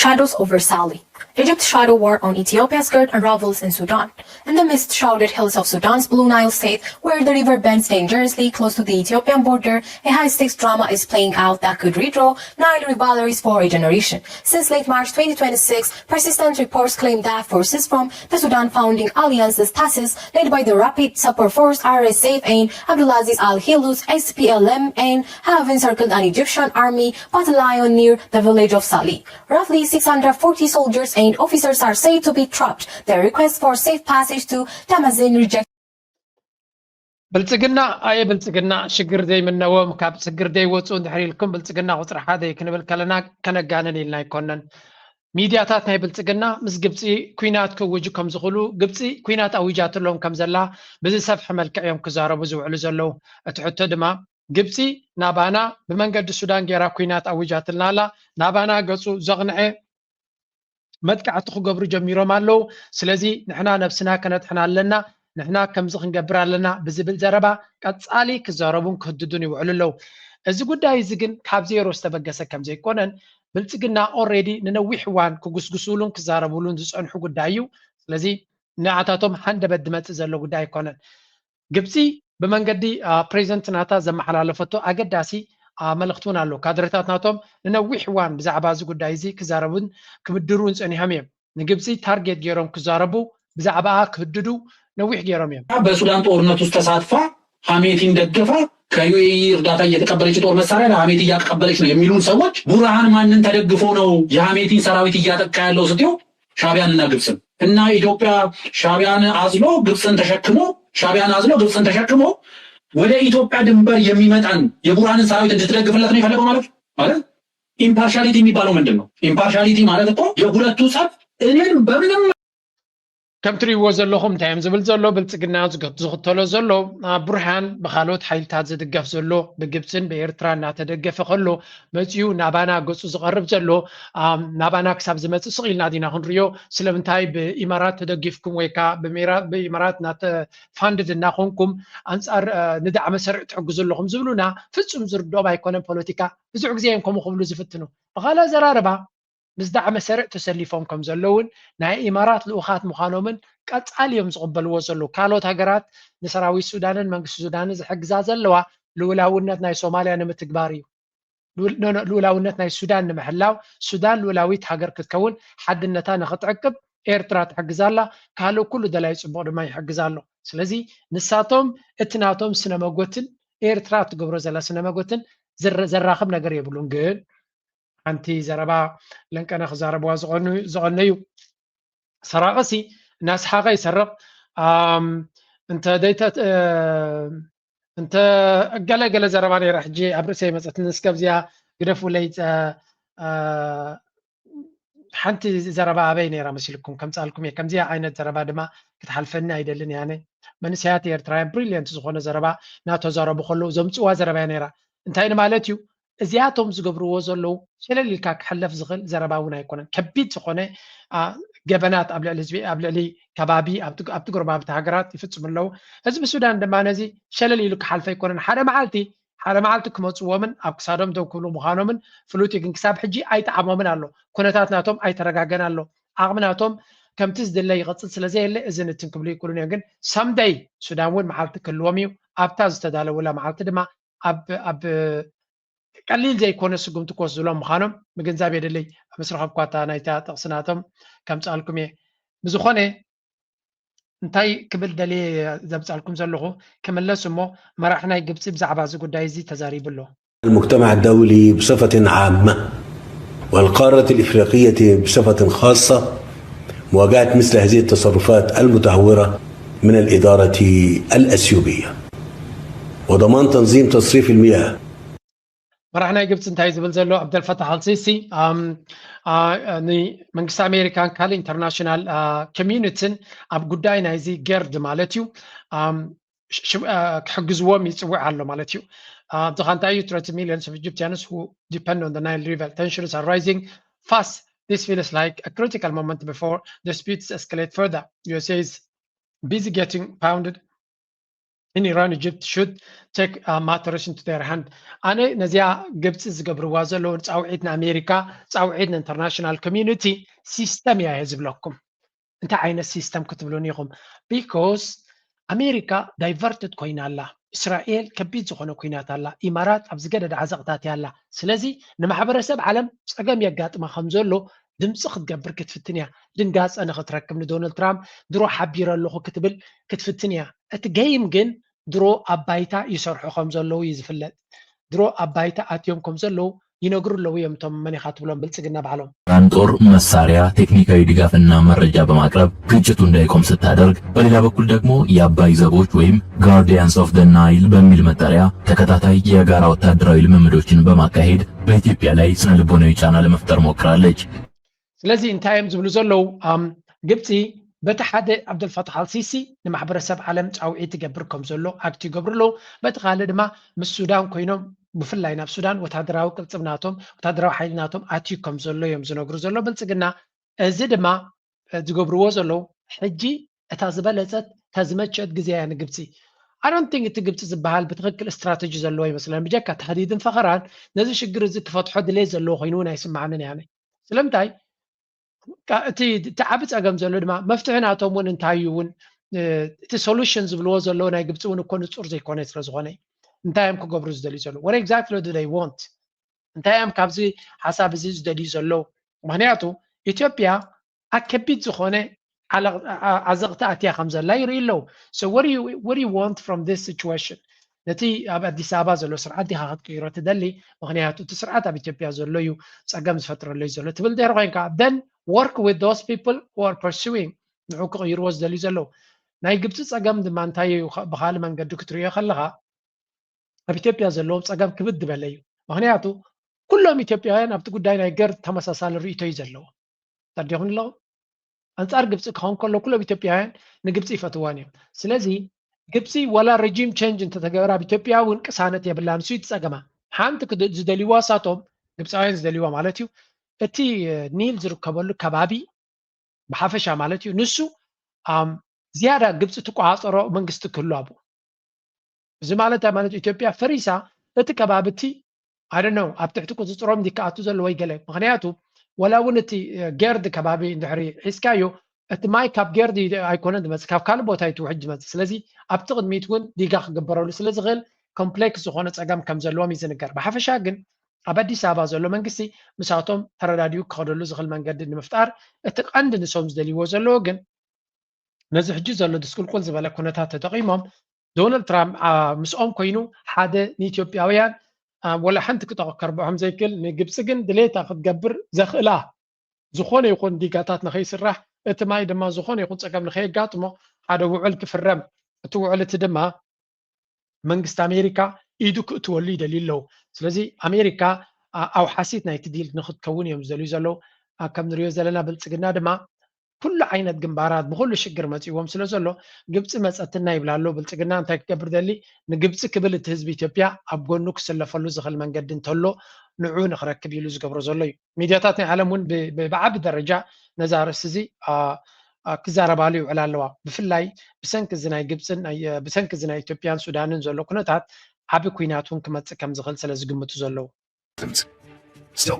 Shadows over Sali. Egypt's shadow war on Ethiopia's skirt unravels in Sudan. In the mist-shrouded hills of Sudan's Blue Nile state, where the river bends dangerously close to the Ethiopian border, a high-stakes drama is playing out that could redraw Nile rivalries for a generation. Since late March 2026, persistent reports claim that forces from the Sudan founding alliance's TASIS, led by the Rapid Support Force RSF and Abdulaziz al-Hilus SPLM, have encircled an Egyptian army battalion near the village of Sali. Roughly 640 soldiers and officers are said to be trapped. Their request for safe passage to Damazin rejected. بلتقنا بلتقنا شجر داي من نوام كاب شجر داي وصون دحري لكم بلتقنا وصر حدا يكنبل كلنا كنجانا لنا يكونن ميدياتات ناي بلتقنا مس جبتي كوينات كوجو كم زغلو جبتي كوينات أوجات لهم كم زلا بزي سفح ملك يوم كزارة بزو على زلو أتحط دما جبتي نابانا بمنقد السودان جرا كوينات أوجات لنا لا نابانا قصو زغنعي مدكع تخو قبر جميرو مالو سلازي نحنا نفسنا كانت حنا لنا نحنا كم زخن قبر لنا بزبل زربا قصالي كزاربون كهددون يوعللو እዚ ጉዳይ እዚ ግን ካብ ዜሮ ዝተበገሰ ከም ዘይኮነን ብልጽግና ኦሬዲ ንነዊሕዋን ክጉስጉሱሉን ክዛረቡሉን ዝጸንሑ ጉዳይ እዩ ስለዚ ንዓታቶም ሓንደበት ድመጽእ ዘሎ ጉዳይ ኣይኮነን ግብጺ ብመንገዲ ፕሬዚደንት ናታ ዘመሓላለፈቶ ኣገዳሲ መልእኽቱን ኣሎ ካድሬታት ናቶም ንነዊሕዋን ብዛዕባ እዚ ጉዳይ እዚ ክዛረቡን ክምድሩን ጸኒሖም እዮም ንግብጺ ታርጌት ገይሮም ክዛረቡ ብዛዕባ ክህድዱ ነዊሕ ገይሮም እዮም በሱዳን ጦርነት ውስጥ ተሳትፋ ሐሜቲን ደግፋ ከዩኤኢ እርዳታ እየተቀበለች ጦር መሳሪያ ለሐሜቲ እያቀበለች ነው የሚሉን ሰዎች ቡርሃን ማንን ተደግፎ ነው የሐሜቲን ሰራዊት እያጠቃ ያለው ስትዩ ሻቢያንና ግብጽን እና ኢትዮጵያ ሻቢያን አዝሎ ግብጽን ተሸክሞ ወደ ኢትዮጵያ ድንበር የሚመጣን የቡርሃንን ሰራዊት እንድትደግፍለት ነው የፈለገው ማለት ኢምፓርሻሊቲ የሚባለው ምንድነው? ኢምፓርሻሊቲ ማለት እኮ የሁለቱ ጸብ እኔን በምንም كم تري وزلهم تايم زبل زلو بلتقنا زغتلو زلو برهان بخالوت حيلتات زدقف زلو بجبسن بإرتران ناتدقف خلو مزيو نابانا قصو زغرب زلو نابانا كساب زمت صغيل نادينا هنريو سلمنتاي بإمارات تدقفكم ويكا بإمارات نات فاندد ناخونكم أنصار ندع مسرع تحقزو لهم زبلونا فتصم زردو بايكونن بوليتيكا بزعق زينكم وخبلو زفتنو بغالا زراربا مزدع مسرع تسليفهم كم زلون ناي إمارات لأخات مخانومن قد عليهم زقبل وصلوا كالوت هجرات نسراوي السودان منقس السودان حق زازلوا لولاونت ناي سوماليا نمتكباري لولاونت ناي السودان نمحلاو السودان لولاويت هجر كتكون حد النتا نخطعقب إيرترات حق زالا كالو كل دلاي صبور ما يحق زالو سلازي نساتهم اتناتهم سنمقوتن إيرترات قبرو زلا سنمقوتن زراخب نقر يبلون قل أنتي زربا لنكنا خزاربوا زغنيو سراقسي ناس حاجة يسرق أنت ديتا أنت قال زرباني راح جي أبرسي مثلا نسكب زيا قرفوا ليت حنتي زربا بيني رامسلكم كم سألكم يا كم زيا عين زربا دما كتحلفنا يدلني يعني من سياتي إرتراين بريليانت زخونة زربا ناتو زربو خلو زمتوا زربا نيرا أنت هنا مالتيو እዚያቶም ዝገብርዎ ዘለው ሸለሊልካ ክሕለፍ ዝኽእል ዘረባ እውን ኣይኮነን ከቢድ ዝኾነ ገበናት ኣብ ልዕሊ ህዝቢ ኣብ ልዕሊ ከባቢ ኣብቲ ጎረባብቲ ሃገራት ይፍፅሙ ኣለው ህዝቢ ሱዳን ድማ ነዚ ሸለል ኢሉ ክሓልፈ ኣይኮነን ሓደ መዓልቲ ክመፅዎምን ኣብ ክሳዶም ደው ክብሉ ምዃኖምን ፍሉጥ ግን ክሳብ ሕጂ ኣይጠዓሞምን ኣሎ ኩነታት ናቶም ኣይተረጋገን ኣሎ ዓቕሚ ናቶም ከምቲ ዝድለ ይቐፅል ስለዘየለ እዚ ንትን ክብሉ ይክእሉን እዮም ግን ሰምደይ ሱዳን እውን መዓልቲ ክህልዎም እዩ ኣብታ ዝተዳለወላ መዓልቲ ድማ ኣብ قليل زي كون سقوم تكوس زلهم مخانم مجنزاب يدلي مسرح بقاتا نايتا تقصناتهم كم سألكم إيه بزخانة انتاي قبل دلي زب سألكم زلهم كمل سمو ما رحنا يجبس بزعباز قدايزي تزاريب له المجتمع الدولي بصفة عامة والقارة الإفريقية بصفة خاصة مواجهة مثل هذه التصرفات المتهورة من الإدارة الأثيوبية وضمان تنظيم تصريف المياه مرحنا جبت انتهي زبل زلو عبد الفتاح السيسي ني منقس امريكان كال انترناشونال كوميونيتين اب غداي نايزي جيرد مالتيو كحجزوهم يصوع على مالتيو the entire 30 million of Egyptians who depend on the Nile River tensions are rising fast this feels like a critical moment before disputes escalate further USA is busy getting pounded in Iran, Egypt should take matters into their hand. أنا نزيا جبت زجبر وازلو تعويدنا أمريكا تعويدنا international community system يا حزب لكم. أنت عين السيستم كتبلونيهم because أمريكا diverted كوين الله. إسرائيل كبيت زخنا كوينات الله. إمارات أبزجد عزقتات الله. سلزي نمحبر سب عالم أجمع يجات ما خمزلو دمسخ تجبر كتف الدنيا دنجاز أنا خطركم لدونالد ترامب درو حبير الله كتبل كتف الدنيا أتجايم جن درو أبايتا يسرحو خمزلو يزفلت درو أبايتا أتيوم كمزلو ينقر له يمتم من يخاطبون بلصقنا بعلم አንጦር መሳሪያ ቴክኒካዊ ድጋፍና መረጃ በማቅረብ ግጭቱ እንዳይቆም ስታደርግ በሌላ በኩል ደግሞ የአባይ ዘቦች ወይም ጋርዲያንስ ኦፍ ዘ ናይል በሚል መጠሪያ ተከታታይ የጋራ ወታደራዊ ልምምዶችን በማካሄድ በኢትዮጵያ ላይ ስነ ልቦናዊ ጫና ለመፍጠር ሞክራለች። ስለዚህ እንታይም ዝብሉ ዘለው ግብፂ በተሓደ ዓብደልፈታሕ አልሲሲ ንማሕበረሰብ ዓለም ጫውዒት ይገብርኩም ዘሎ ኣክቲ ይገብርሎ በቲ ካልእ ድማ ምስ ሱዳን ኮይኖም ብፍላይ ናብ ሱዳን ወታደራዊ ቅልጽምናቶም ወታደራዊ ሓይልናቶም ኣትዩኩም ዘሎ እዮም ዝነግሩ ዘሎ ብልጽግና እዚ ድማ ዝገብርዎ ዘለው ሕጂ እታ ዝበለፀት ተዝመቸት ግዜ እያ ንግብፂ I don't think እቲ ግብፂ ዝበሃል ብትክክል ስትራቴጂ ዘለዎ ይመስለኒ ብጀካ ተህዲድን ፈኸራን ነዚ ሽግር እዚ ክፈትሖ ድሌት ዘለዎ ኮይኑ ናይ ስማዓንን ያነ ስለምንታይ እቲ ዓብ ፀገም ዘሎ ድማ መፍትሒ ናቶም እውን እንታይ እዩ እውን እቲ ሶሉሽን ዝብልዎ ዘለዎ ናይ ግብፂ እውን እኮ ንፁር ዘይኮነ ስለ ዝኾነ እንታይ እዮም ክገብሩ ዝደልዩ ዘለዉ what exactly do they want እንታይ እዮም ካብዚ ሓሳብ እዚ ዝደልዩ ዘለዉ ምክንያቱ ኢትዮጵያ ኣከቢድ ዝኾነ ዓዘቕቲ ኣትያ ከም ዘላ ይርኢ ኣለዉ so what do you want from this situation ነቲ ኣብ ኣዲስ ኣበባ ዘሎ ስርዓት ዲኻ ክትቅይሮ ትደሊ ምክንያቱ እቲ ስርዓት ኣብ ኢትዮጵያ ዘሎ እዩ ፀገም ዝፈጥረሉ እዩ ዘሎ ትብል ድሕሪ ኮንካ then work with those people who are pursuing ንዑ ክቕይርዎ ዝደልዩ ዘለዉ ናይ ግብፂ ፀገም ድማ እንታይ እዩ ብካልእ መንገዲ ክትሪኦ ከለካ ኣብ ኢትዮጵያ ዘለዎም ፀገም ክብድ በለ እዩ ምክንያቱ ኩሎም ኢትዮጵያውያን ኣብቲ ጉዳይ ናይ ገር ተመሳሳሊ ርእቶ እዩ ዘለዎ ተዲኹን ኣለኹ ኣንጻር ግብፂ ክኸውን ከሎ ኩሎም ኢትዮጵያውያን ንግብፂ ይፈትዋን እዮም ስለዚ ግብፂ ወላ ሬጂም ቼንጅ እንተተገበረ ኣብ ኢትዮጵያ እውን ቅሳነት የብላ ንሱ ይትፀገማ ሓንቲ ዝደልይዋ ሳቶም ግብፃውያን ዝደልይዋ ማለት እዩ እቲ ኒል ዝርከበሉ ከባቢ ብሓፈሻ ማለት እዩ ንሱ ዝያዳ ግብፂ ትቆፃፀሮ መንግስቲ ክህሉ ኣብኡ እዚ ማለት ኢትዮጵያ ፈሪሳ እቲ ከባቢ እቲ I don't know ኣብ ትሕቲ ቁፅፅሮም ዲከኣቱ ዘለዎ ይገለ ምክንያቱ ወላ እውን እቲ ጌርድ ከባቢ እንድሕሪ ሒዝካዮ እቲ ማይ ካብ ጌርዲ ኣይኮነን ዝመፅእ ካብ ካልእ ቦታ ይትውሕጅ ዝመፅእ ስለዚ ኣብቲ ቅድሚት እውን ዲጋ ክግበረሉ ስለ ዝኽእል ኮምፕሌክስ ዝኾነ ፀገም ከም ዘለዎም እዩ ዝንገር ብሓፈሻ ግን ኣብ ኣዲስ ኣበባ ዘሎ መንግስቲ ምሳቶም ተረዳድዩ ክኸደሉ ዝኽእል መንገዲ ንምፍጣር እቲ ቀንዲ ንሶም ዝደልይዎ ዘለዎ ግን ነዚ ሕጂ ዘሎ ድስቁልቁል ዝበለ ኩነታት ተጠቒሞም ዶናልድ ትራምፕ ምስኦም ኮይኑ ሓደ ንኢትዮጵያውያን ወላ ሓንቲ ክጠቐከርብዖም ዘይክእል ንግብፂ ግን ድሌታ ክትገብር ዘኽእላ ዝኾነ ይኹን ዲጋታት ንኸይስራሕ እቲ ማይ ድማ ዝኾነ ይኹን ፀገም ንኸየጋጥሞ ሓደ ውዕል ክፍረም እቲ ውዕል እቲ ድማ መንግስቲ ኣሜሪካ ኢዱ ክእትወሉ ይደልዩ ኣለዉ ስለዚ ኣሜሪካ ኣብ ሓሲት ናይቲ ዲል ንክትከውን እዮም ዝደልዩ ዘለዉ ከም ንሪኦ ዘለና ብልፅግና ድማ ኩሉ ዓይነት ግንባራት ብኩሉ ሽግር መፂዎም ስለ ዘሎ ግብፂ መፀትና ይብላ ኣሎ ብልፅግና እንታይ ክገብር ደሊ ንግብፂ ክብል እቲ ህዝቢ ኢትዮጵያ ኣብ ጎኑ ክስለፈሉ ዝኽእል መንገዲ እንተሎ ንዑ ንክረክብ ኢሉ ዝገብሮ ዘሎ እዩ ሚድያታት ናይ ዓለም እውን ብዓቢ ደረጃ ነዛ ርእሲ እዚ ክዛረባሉ ይውዕል ኣለዋ ብፍላይ ብሰንኪ እዚ ናይ ግብፅን ብሰንኪ እዚ ናይ ኢትዮጵያን ሱዳንን ዘሎ ኩነታት ዓቢ ኩናት እውን ክመፅእ ከም ዝኽእል ስለ ዝግምቱ ዘለዉ Still,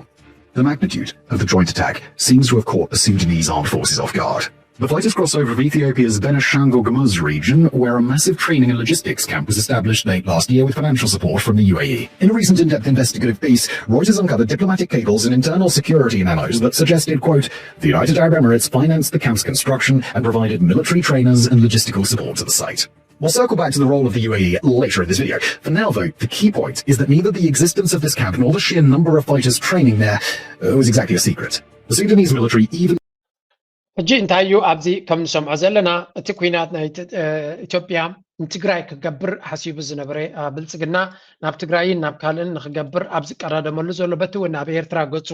the magnitude of the joint attack seems to have caught the Sudanese armed forces off guard. The fighters cross over of Ethiopia's Benishangul Gumuz region, where a massive training and logistics camp was established late last year with financial support from the UAE. In a recent in-depth investigative piece, Reuters uncovered diplomatic cables and internal security memos that suggested, quote, the United Arab Emirates financed the camp's construction and provided military trainers and logistical support to the site. We'll circle back to the role of the UAE later in this video. For now, though, the key point is that neither the existence of this camp nor the sheer number of fighters training there was exactly a secret. The Sudanese military even ሕጂ እንታይ እዩ ኣብዚ ከም ንሰምዖ ዘለና እቲ ኩናት ናይ ኢትዮጵያ ንትግራይ ክገብር ሓሲቡ ዝነበረ ብልፅግና ናብ ትግራይን ናብ ካልእን ንክገብር ኣብ ዝቀዳደመሉ ዘሎ በቲ እውን ናብ ኤርትራ ገፁ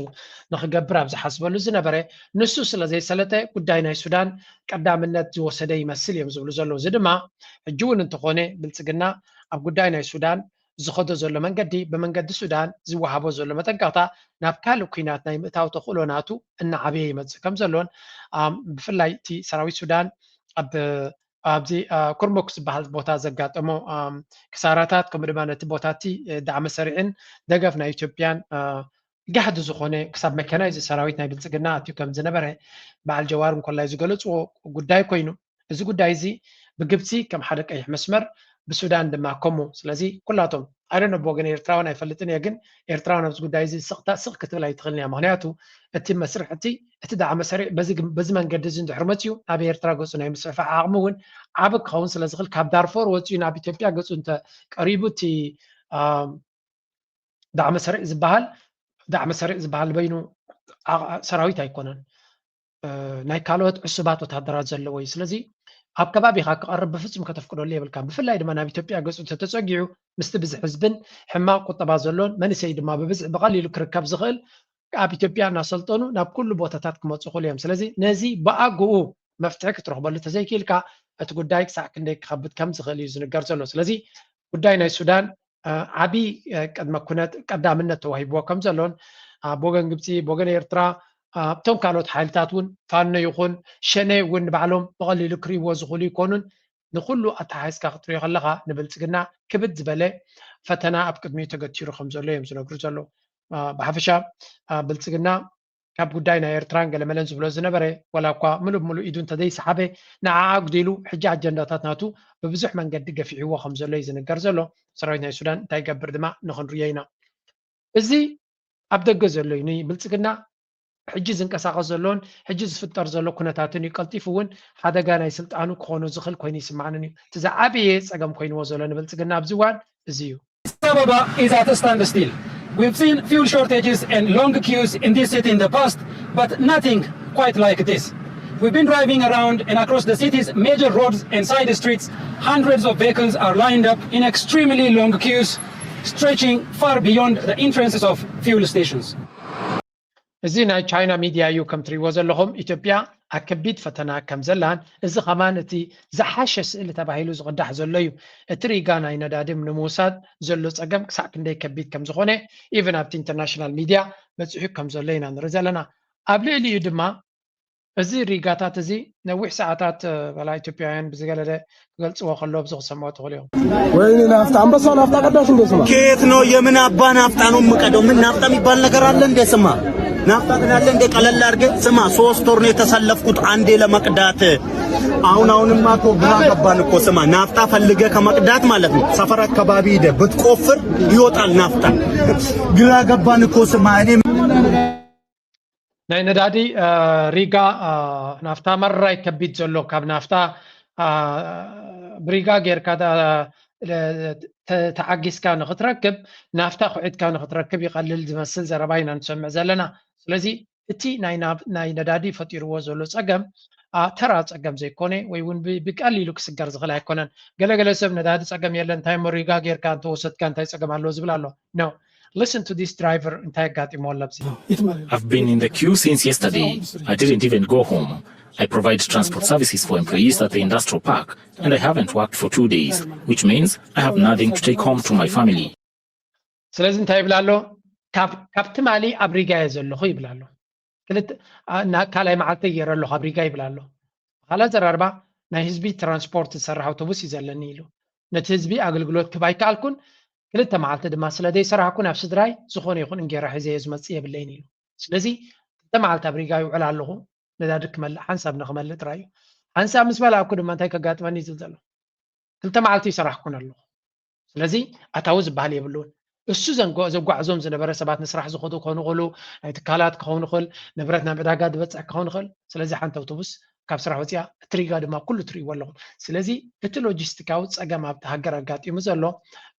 ንክገብር ኣብ ዝሓስበሉ ዝነበረ ንሱ ስለ ዘይሰለጠ ጉዳይ ናይ ሱዳን ቀዳምነት ዝወሰደ ይመስል እዮም ዝብሉ ዘለዉ እዚ ድማ ሕጂ እውን እንተኾነ ብልፅግና ኣብ ጉዳይ ናይ ሱዳን ዝኸዶ ዘሎ መንገዲ ብመንገዲ ሱዳን ዝወሃቦ ዘሎ መጠንቀቕታ ናብ ካልእ ኩናት ናይ ምእታው ተኽእሎ ናቱ እናዓበየ ይመፅእ ከም ዘሎን ብፍላይ እቲ ሰራዊት ሱዳን ኣብ ኣብዚ ኩርሙክ ዝበሃል ቦታ ዘጋጠሞ ክሳራታት ከምኡ ድማ ነቲ ቦታቲ ዳዕመ ሰሪዕን ደገፍ ናይ ኢትዮጵያን ጋሕዲ ዝኾነ ክሳብ መከናይዝ ሰራዊት ናይ ብልፅግና ኣትዩ ከም ዝነበረ በዓል ጀዋር እንኮላይ ዝገለፅዎ ጉዳይ ኮይኑ እዚ ጉዳይ እዚ ብግብፂ ከም ሓደ ቀይሕ መስመር ብሱዳን ድማ ከምኡ ስለዚ ኩላቶም ኣይደነ ብወገን ኤርትራውን ኣይፈልጥን እየ ግን ኤርትራውን ኣብዚ ጉዳይ እዚ ስቕ ክትብል ኣይትኽእልን እያ ምክንያቱ እቲ መስርሕ እቲ ዳዕመ ሰሪዕ በዚ መንገዲ እዚ እንድሕር መፅዩ ናብ ኤርትራ ገፁ ናይ ምስዕፋሕ ዓቕሚ እውን ዓብ ክኸውን ስለ ዝኽእል ካብ ዳርፎር ወፅዩ ናብ ኢትዮጵያ ገፁ እንተቀሪቡ እቲ ዳዕመ ሰሪዕ ዝበሃል በይኑ ሰራዊት ኣይኮነን ናይ ካልኦት ዕሱባት ወታደራት ዘለዎ እዩ ስለዚ ኣብ ከባቢኻ ክቐርብ ብፍጹም ከተፍቅደሉ የብልካ ብፍላይ ድማ ናብ ኢትዮጵያ ገፁ ተፀጊዑ ምስቲ ብዝሕ ህዝብን ሕማቅ ቁጠባ ዘሎን መንእሰይ ድማ ብብዝሕ ብቐሊሉ ክርከብ ዝኽእል ኣብ ኢትዮጵያ እናሰልጠኑ ናብ ኩሉ ቦታታት ክመፁ ይኽእሉ እዮም ስለዚ ነዚ ብኣግኡ መፍትሒ ክትረኽበሉ ተዘይኪልካ እቲ ጉዳይ ክሳዕ ክንደይ ክኸብድ ከም ዝኽእል እዩ ዝንገር ዘሎ ስለዚ ጉዳይ ናይ ሱዳን ዓብይ ቅድመ ኩነት ቀዳምነት ተዋሂብዎ ከም ዘሎን ብወገን ግብፂ ብወገን ኤርትራ እቶም ካልኦት ሓይልታት እውን ፋኖ ይኹን ሸነ እውን ንባዕሎም ብቐሊሉ ክሪእዎ ዝኽእሉ ይኮኑን ንኩሉ ኣተሓሒዝካ ክትሪኦ ከለካ ንብልፅግና ክብድ ዝበለ ፈተና ኣብ ቅድሚኡ ተገቲሩ ከም ዘሎ እዮም ዝነግሩ ዘለዉ ብሓፈሻ ብልፅግና ካብ ጉዳይ ናይ ኤርትራን ገለመለን ዝብሎ ዝነበረ ወላ እኳ ሙሉእ ኢዱ እንተዘይሰሓበ ንዓዓ ጉዲሉ ሕጂ ኣጀንዳታት ናቱ ብብዙሕ መንገዲ ገፊዕዎ ከም ዘሎ እዩ ዝንገር ዘሎ ሰራዊት ናይ ሱዳን እንታይ ይገብር ድማ ንኽንሪኦ ኢና እዚ ኣብ ደገ ዘሎ እዩ ንብልፅግና ሕጂ ዝንቀሳቀስ ዘሎን ሕጂ ዝፍጠር ዘሎ ኩነታትን እዩ ቀልጢፉ እውን ሓደጋ ናይ ስልጣኑ ክኾኑ ዝኽእል ኮይኑ ይስማዓንን እዩ እቲ ዝዓበየ ፀገም ኮይንዎ ዘሎ ንብልፅግና ኣብዚ እዋን እዚ እዩ Ababa is at a standstill. We've seen fuel shortages and long queues in this city in the past, but nothing quite like this. We've been driving around and across the city's major roads and side streets. Hundreds of vehicles are lined up in extremely long queues, stretching far beyond the entrances of fuel stations. እዚ ናይ ቻይና ሚድያ እዩ ከም ትሪእዎ ዘለኹም ኢትዮጵያ ኣብ ከቢድ ፈተና ከም ዘላን እዚ ኸማን እቲ ዝሓሸ ስእሊ ተባሂሉ ዝቕዳሕ ዘሎ እዩ እቲ ሪጋ ናይ ነዳዲ ንምውሳድ ዘሎ ፀገም ክሳዕ ክንደይ ከቢድ ከም ዝኾነ ኢቨን ኣብቲ ኢንተርናሽናል ሚድያ በፂሑ ከም ዘሎ ኢና ንርኢ ዘለና ኣብ ልዕሊኡ ድማ እዚ ሪጋታት እዚ ነዊሕ ሰዓታት በላ ኢትዮጵያውያን ብዝገለለ ክገልፅዎ ከሎ ብዙ ክሰምዖ ትኽእሉ እዮም ወይኔ ናፍጣ አንበሳ ናፍጣ ቀዳሽ እንደ ስማ ከየት ነው የምን አባ ናፍጣ ነው የምቀደው ምን ናፍጣ የሚባል ነገር አለ እንደ ስማ ናፍጣ ግን አለ እንደ ቀለል አድርገህ ስማ 3 ወር ነው የተሰለፍኩት አንዴ ለመቅዳት አሁንማ እኮ ግራ ገባን እኮ ስማ ናፍጣ ፈልገህ ከመቅዳት ማለት ነው ሰፈር አካባቢ ሄደህ ብትቆፍር ይወጣል ናፍጣ ግራ ገባን እኮ ስማ እኔ ናይ ነዳዲ ሪጋ ናፍታ መራይ ከቢድ ዘሎ ካብ ናፍታ ብሪጋ ጌርካ ተዓጊስካ ንኽትረክብ ናፍታ ኩዒትካ ንኽትረክብ ይቐልል ዝመስል ዘረባ ኢና ንሰምዕ ዘለና ስለዚ እቲ ናይ ነዳዲ ፈጢርዎ ዘሎ ፀገም ተራ ፀገም ዘይኮነ ወይ እውን ብቀሊሉ ክስገር ዝኽእል ኣይኮነን ገለገለ ሰብ ነዳዲ ፀገም የለን እንታይ ሪጋ ጌርካ እንተወሰድካ እንታይ ፀገም ኣለዎ ዝብል ኣሎ ኖ Listen to this driver and I got him all up. I've been in the queue since yesterday. I didn't even go home. I provide transport services for employees at the industrial park, and I haven't worked for 2 days, which means I have nothing to take home to my family. ስለዚህ እንታይ ይብላሎ ካብቲ ማሊ ኣብ ሪጋ ዘለኹ ይብላሎ ካልኣይ መዓልቲ ገይረለኹ ኣብ ሪጋ ይብላሎ ካልእ ዘራርባ ናይ ህዝቢ ትራንስፖርት ዝሰርሕ ኣውቶቡስ እዩ ዘለኒ ኢሉ ነቲ ህዝቢ ኣገልግሎት ክህብ ኣይከኣልኩን ክልተ መዓልቲ ድማ ስለደይ ሰራሕኩን ኣብ ስድራይ ዝኾነ ይኹን እንጌራ ሒዘየ ዝመፅእ የብለይን ኢሉ ስለዚ ክልተ መዓልቲ ኣብ ሪጋ ይውዕል ኣለኹ ነዳዲ ክመልእ ሓንሳብ ንኽመልእ ጥራይ እዩ ሓንሳብ ምስ በላዕኩ ድማ እንታይ ከጋጥመኒ ዝብል ዘሎ ክልተ መዓልቲ ይሰራሕኩን ኣለኹ ስለዚ ኣታዊ ዝበሃል የብሉን እሱ ዘጓዕዞም ዝነበረ ሰባት ንስራሕ ዝኸዱ ክኾኑ ይኽእሉ ናይ ትካላት ክኸውን ይኽእል ንብረት ናብ ዕዳጋ ዝበፅሕ ክኸውን ይኽእል ስለዚ ሓንቲ ኣውቶቡስ ካብ ስራሕ ወፂያ እቲ ሪጋ ድማ ኩሉ ትሪእዎ ኣለኹም ስለዚ እቲ ሎጂስቲካዊ ፀገም ኣብቲ ሃገር ኣጋጢሙ ዘሎ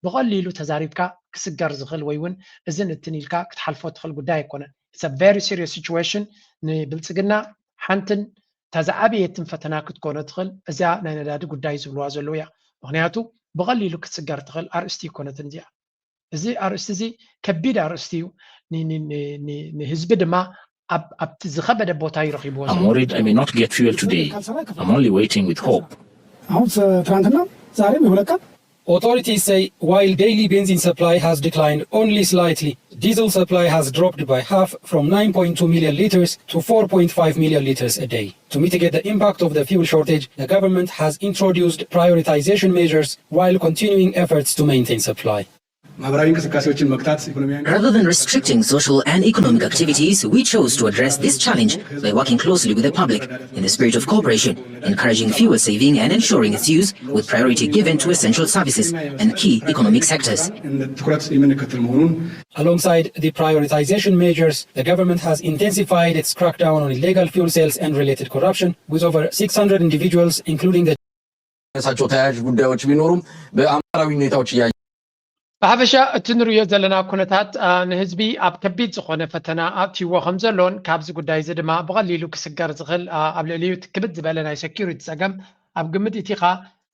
ብቐሊሉ ተዛሪብካ ክስገር ዝኽእል ወይ እውን እዚ ንትን ኢልካ ክትሓልፎ ትኽእል ጉዳይ ኣይኮነን It's a very serious situation ንብልፅግና ሓንትን ተዛዓበየትን ፈተና ክትኮነ ትኽእል እዚኣ ናይ ነዳዲ ጉዳይ ዝብልዋ ዘለዉ እያ ምክንያቱ ብቐሊሉ ክትስገር ትኽእል ኣርእስቲ ይኮነትን እዚኣ እዚ ኣርእስቲ እዚ ከቢድ ኣርእስቲ እዩ ንህዝቢ ድማ ኣብቲ ዝኸበደ ቦታ ይረኺብዎ I'm worried I may not get fuel today. I'm only waiting with hope. አሁን ትናንትና ዛሬም ይሁለካ Authorities say while daily benzene supply has declined only slightly, diesel supply has dropped by half from 9.2 million liters to 4.5 million liters a day. To mitigate the impact of the fuel shortage, the government has introduced prioritization measures while continuing efforts to maintain supply. Rather than restricting social and economic activities, we chose to address this challenge by working closely with the public in the spirit of cooperation, encouraging fuel saving and ensuring its use with priority given to essential services and key economic sectors. Alongside the prioritization measures, the government has intensified its crackdown on illegal fuel sales and related corruption, with over 600 individuals, including the ብሓፈሻ እቲ ንሪኦ ዘለና ኩነታት ንህዝቢ ኣብ ከቢድ ዝኾነ ፈተና ኣትይዎ ከም ዘሎን ካብዚ ጉዳይ እዚ ድማ ብቐሊሉ ክስገር ዝኽእል ኣብ ልዕሊኡ ክብድ ዝበለ ናይ ሴኪሪቲ ፀገም ኣብ ግምት እቲኻ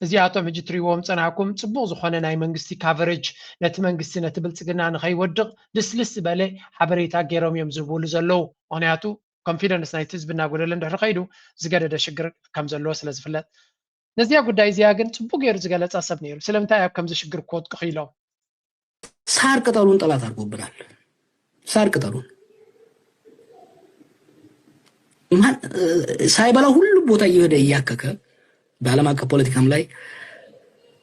እዚኣቶም ሕጂ ትሪእዎም ፀናሕኩም ፅቡቕ ዝኾነ ናይ መንግስቲ ካቨሬጅ ነቲ መንግስቲ ነቲ ብልፅግና ንኸይወድቕ ልስልስ ዝበለ ሓበሬታ ገይሮም እዮም ዝህብሉ ዘለው ምክንያቱ ኮንፊደንስ ናይቲ ህዝቢ እናጎደለ እንድሕር ከይዱ ዝገደደ ሽግር ከም ዘለዎ ስለ ዝፍለጥ ነዚያ ጉዳይ እዚኣ ግን ፅቡቅ ገይሩ ዝገለፀ ሰብ ነይሩ ስለምንታይ ኣብ ከምዚ ሽግር ክወድቁ ኺኢሎም ሳር ቅጠሉን ጠላት አድርጎብናል። ሳር ቅጠሉን ሳይበላ ሁሉ ቦታ እየሄደ እያከከ በዓለም አቀፍ ፖለቲካም ላይ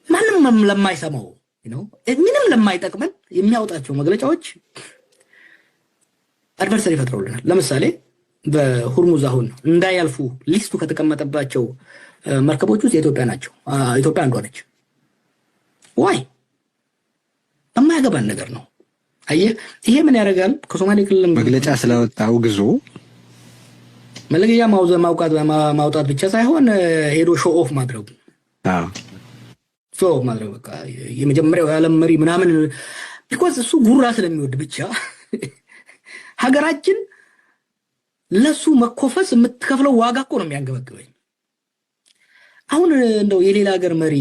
ማንም ለማይሰማው ምንም ለማይጠቅመን የሚያወጣቸው መግለጫዎች አድቨርሰሪ ፈጥረውልናል። ለምሳሌ በሁርሙዝ አሁን እንዳያልፉ ሊስቱ ከተቀመጠባቸው መርከቦች ውስጥ የኢትዮጵያ ናቸው። ኢትዮጵያ አንዷ ነች። ዋይ የማያገባን ነገር ነው። አየህ ይሄ ምን ያደርጋል? ከሶማሌ ክልል መግለጫ ስለወጣው ግዙ መለገያ ማውጣት ብቻ ሳይሆን ሄዶ ሾው ኦፍ ማድረጉ ሾው ኦፍ ማድረግ በቃ የመጀመሪያው የዓለም መሪ ምናምን ቢኮዝ እሱ ጉራ ስለሚወድ ብቻ ሀገራችን ለሱ መኮፈስ የምትከፍለው ዋጋ እኮ ነው የሚያንገበግበኝ። አሁን እንደው የሌላ ሀገር መሪ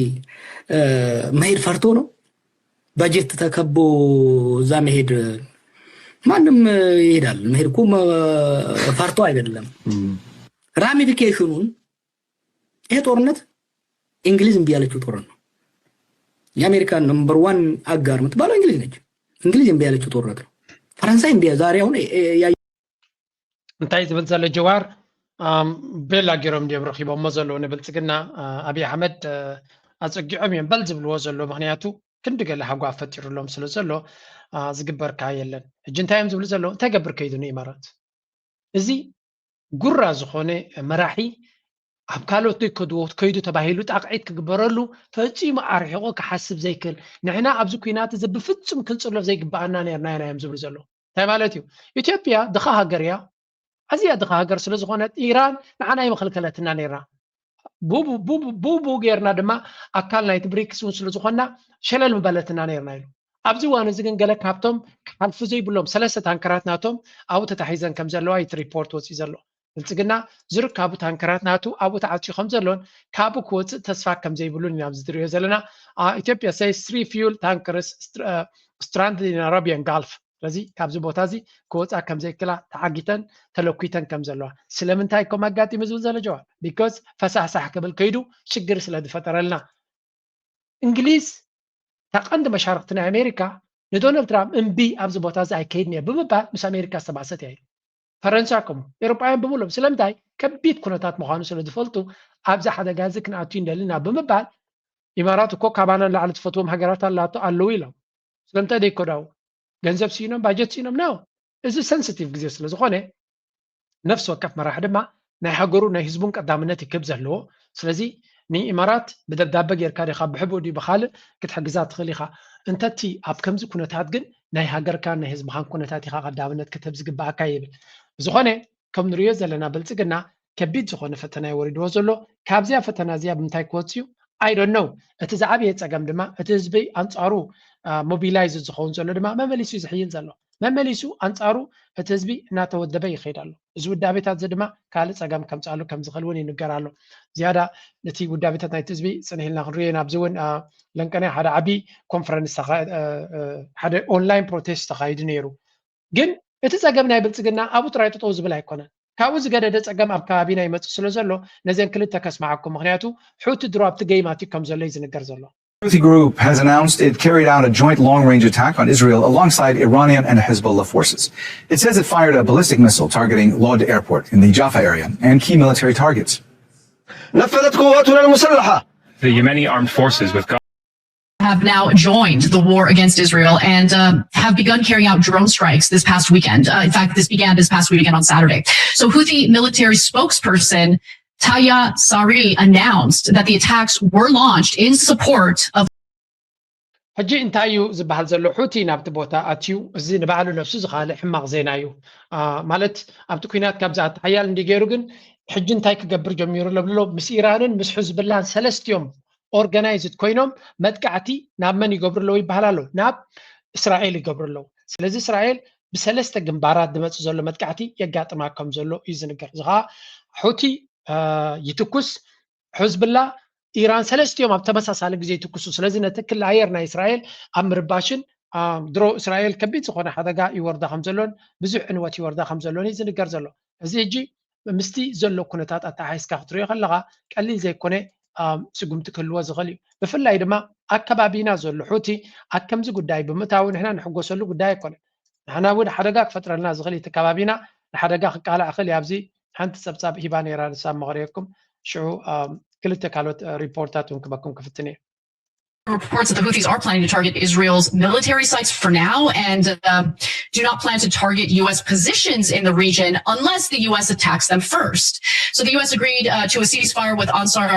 መሄድ ፈርቶ ነው በጀት ተከቦ እዛ መሄድ ማንም ይሄዳል። መሄድ እኮ ፈርቶ አይደለም። ራሚፊኬሽኑን ይሄ ጦርነት እንግሊዝ እምቢ ያለችው ጦርነት ነው። የአሜሪካን ነምበር 1 አጋር የምትባለው እንግሊዝ ነች። እንግሊዝ እምቢ ያለችው ጦርነት ነው። ፈረንሳይ እምቢ ዛሬ አሁን እንታይ ዝብል ዘሎ ጀዋር ቤላ ገይሮም ድዮም ረኺቦሞ ዘለዉ ንብልፅግና ኣብይ ኣሕመድ ኣፀጊዖም እዮም በል ዝብልዎ ዘሎ ምክንያቱ ክንዲ ገለ ሓጓፍ ፈጢሩሎም ስለ ዘሎ ዝግበርካ የለን ሕጂ እንታይ እዮም ዝብሉ ዘለዉ እንታይ ገብር ከይዱ ንኢማራት እዚ ጉራ ዝኾነ መራሒ ኣብ ካልኦት ከድዎ ከይዱ ተባሂሉ ጣቕዒት ክግበረሉ ፈፂሙ ኣርሒቑ ክሓስብ ዘይክእል ንሕና ኣብዚ ኩናት እዚ ብፍፁም ክንፅሎ ዘይግባአና ነርና ኢና እዮም ዝብሉ ዘለዉ እንታይ ማለት እዩ ኢትዮጵያ ድኻ ሃገር እያ ኣዝያ ድኻ ሃገር ስለ ዝኾነት ኢራን ንዓና ይመኸልከለትና ነርና ቡቡ ጌርና ድማ ኣካል ናይቲ ብሪክስ እውን ስለ ዝኾና ሸለል ምበለትና ነርና ኢሉ ኣብዚ እዋን እዚ ግን ገለ ካብቶም ሓልፉ ዘይብሎም 3 ታንከራት ናቶም ኣብኡ ተታሒዘን ከም ዘለዋ እቲ ሪፖርት ወፂኡ ዘሎ ብልፅግና ዝርከቡ ታንከራት ናቱ ኣብኡ ተዓፅዩ ከም ዘሎን ካብኡ ክወፅእ ተስፋ ከም ዘይብሉን ኢና ኣብዚ ትሪኦ ዘለና ኢትዮጵያ says 3 fuel tankers stranded in Arabian Gulf ስለዚ ካብዚ ቦታ እዚ ክወፃ ከም ዘይክላ ተዓጊተን ተለኩተን ከም ዘለዋ ስለምንታይ ከም ኣጋጢሙ ዝብል ዘሎ ጀዋር ቢኮዝ ፈሳሕሳሕ ክብል ከይዱ ሽግር ስለ ዝፈጠረልና እንግሊዝ ተቐንዲ መሻርክቲ ናይ ኣሜሪካ ንዶናልድ ትራምፕ እምቢ ኣብዚ ቦታ እዚ ኣይከይድን እየ ብምባል ምስ ኣሜሪካ ዝተባሰት እያ ፈረንሳይ ከምኡ ኤውሮጳውያን ብምሎም ስለምንታይ ከቢድ ኩነታት ምዃኑ ስለ ዝፈልጡ ኣብዚ ሓደጋ እዚ ክንኣትዩ እንደልና ብምባል ኢማራት እኮ ካባና ንላዕሊ ትፈትዎም ሃገራት ኣለዉ ኢሎም ስለምንታይ ደይኮዳው ገንዘብ ሲኖም ባጀት ሲኖም ነው እዚ ሴንሲቲቭ ግዜ ስለ ዝኾነ ነፍሲ ወከፍ መራሒ ድማ ናይ ሃገሩ ናይ ህዝቡን ቀዳምነት ይክብ ዘለዎ ስለዚ ንኢማራት ብደብዳቤ ጌርካ ዲኻ ብሕቡእ ድዩ ብኻልእ ክትሕግዛ ትኽእል ኢኻ እንተቲ ኣብ ከምዚ ኩነታት ግን ናይ ሃገርካ ናይ ህዝብኻን ኩነታት ኢኻ ቀዳምነት ክትህብ ዝግባአካ ይብል ዝኾነ ከም ንሪኦ ዘለና ብልፅግና ከቢድ ዝኾነ ፈተና ይወሪድዎ ዘሎ ካብዚያ ፈተና እዚያ ብምንታይ ክወፅዩ I don't know እቲ ዝዓበየ ፀገም ድማ እቲ ህዝቢ ኣንፃሩ ሞቢላይዝ ዝኸውን ዘሎ ድማ መመሊሱ ዝሕይል ዘሎ መመሊሱ ኣንፃሩ እቲ ህዝቢ እናተወደበ ይኸይድ ኣሎ እዚ ውዳቤታት እዚ ድማ ካልእ ፀገም ከምፃሉ ከም ዝኽእል እውን ይንገር ኣሎ ዝያዳ ነቲ ውዳቤታት ናይቲ ህዝቢ ፅንሒልና ክንሪኦ ናብዚ እውን ለንቀናይ ሓደ ዓብዪ ኮንፈረንስ ሓደ ኦንላይን ፕሮቴስት ተኻይዱ ነይሩ ግን እቲ ፀገም ናይ ብልፅግና ኣብኡ ጥራይ ጠጠው ዝብል ኣይኮነን ካብኡ ዝገደደ ፀገም ኣብ ከባቢና ይመፅእ ስለ ዘሎ ነዚአን ክልተ ከስማዓኩም ምክንያቱ ሕውቲ ድሮ ኣብቲ ገይማትዩ ከም ዘሎ እዩ ዝንገር ዘሎ Houthi group has announced it carried out a joint long-range attack on Israel alongside Iranian and Hezbollah forces. It says it fired a ballistic missile targeting Lod Airport in the Jaffa area and key military targets. The Yemeni armed forces with have now joined the war against Israel and have begun carrying out drone strikes this past weekend. In fact, this began this past weekend on Saturday. So Houthi military spokesperson Taya Sari announced that the attacks were launched in support of ሕጂ እንታይ እዩ ዝበሃል ዘሎ ሑቲ ናብቲ ቦታ ኣትዩ እዚ ንባዕሉ ነፍሱ ዝኻልእ ሕማቕ ዜና እዩ ማለት ኣብቲ ኩናት ካብዚ ኣቲ ሓያል እንዲገይሩ ግን ሕጂ እንታይ ክገብር ጀሚሩ ለብሎ ምስ ኢራንን ምስ ሕዝብላን ሰለስቲኦም ኦርጋናይዝድ ኮይኖም መጥቃዕቲ ናብ መን ይገብሩ ኣለዉ ይበሃል ኣሎ ናብ እስራኤል ይገብሩ ኣለዉ ስለዚ እስራኤል ብሰለስተ ግንባራት ዝመፅእ ዘሎ መጥቃዕቲ የጋጥማ ከም ዘሎ እዩ ዝንገር እዚ ከዓ ሑቲ ይትኩስ ሕዝብላ ኢራን ሰለስቲኦም ኣብ ተመሳሳሊ ግዜ ይትኩሱ ስለዚ ነቲ ክልል ኣየር ናይ እስራኤል ኣብ ምርባሽን ድሮ እስራኤል ከቢድ ዝኾነ ሓደጋ ይወርዳ ከም ዘሎን ብዙሕ ዕንወት ይወርዳ ከም ዘሎን እዩ ዝንገር ዘሎ እዚ ሕጂ ምስቲ ዘሎ ኩነታት ኣተሓሒዝካ ክትሪኦ ከለካ ቀሊል ዘይኮነ ስጉምቲ ክህልዎ ዝኽእል እዩ ብፍላይ ድማ ኣከባቢና ዘሎ ሑቲ ኣብ ከምዚ ጉዳይ ብምእታው ንሕና ንሕጎሰሉ ጉዳይ ኣይኮነን ንሕና እውን ሓደጋ ክፈጥረልና ዝኽእል እቲ ከባቢና ንሓደጋ ክቃላዕ ክእል ኣብዚ ሓንቲ ፀብፃብ ሂባ ነይራ ንሳብ መቕሪአኩም ሽዑ ክልተ ካልኦት ሪፖርታት እውን ክበኩም ክፍትን እየ reports that the Houthis are planning to target Israel's military sites for now and do not plan to target U.S. positions in the region unless the U.S. attacks them first. So the U.S. agreed to a ceasefire with Ansar.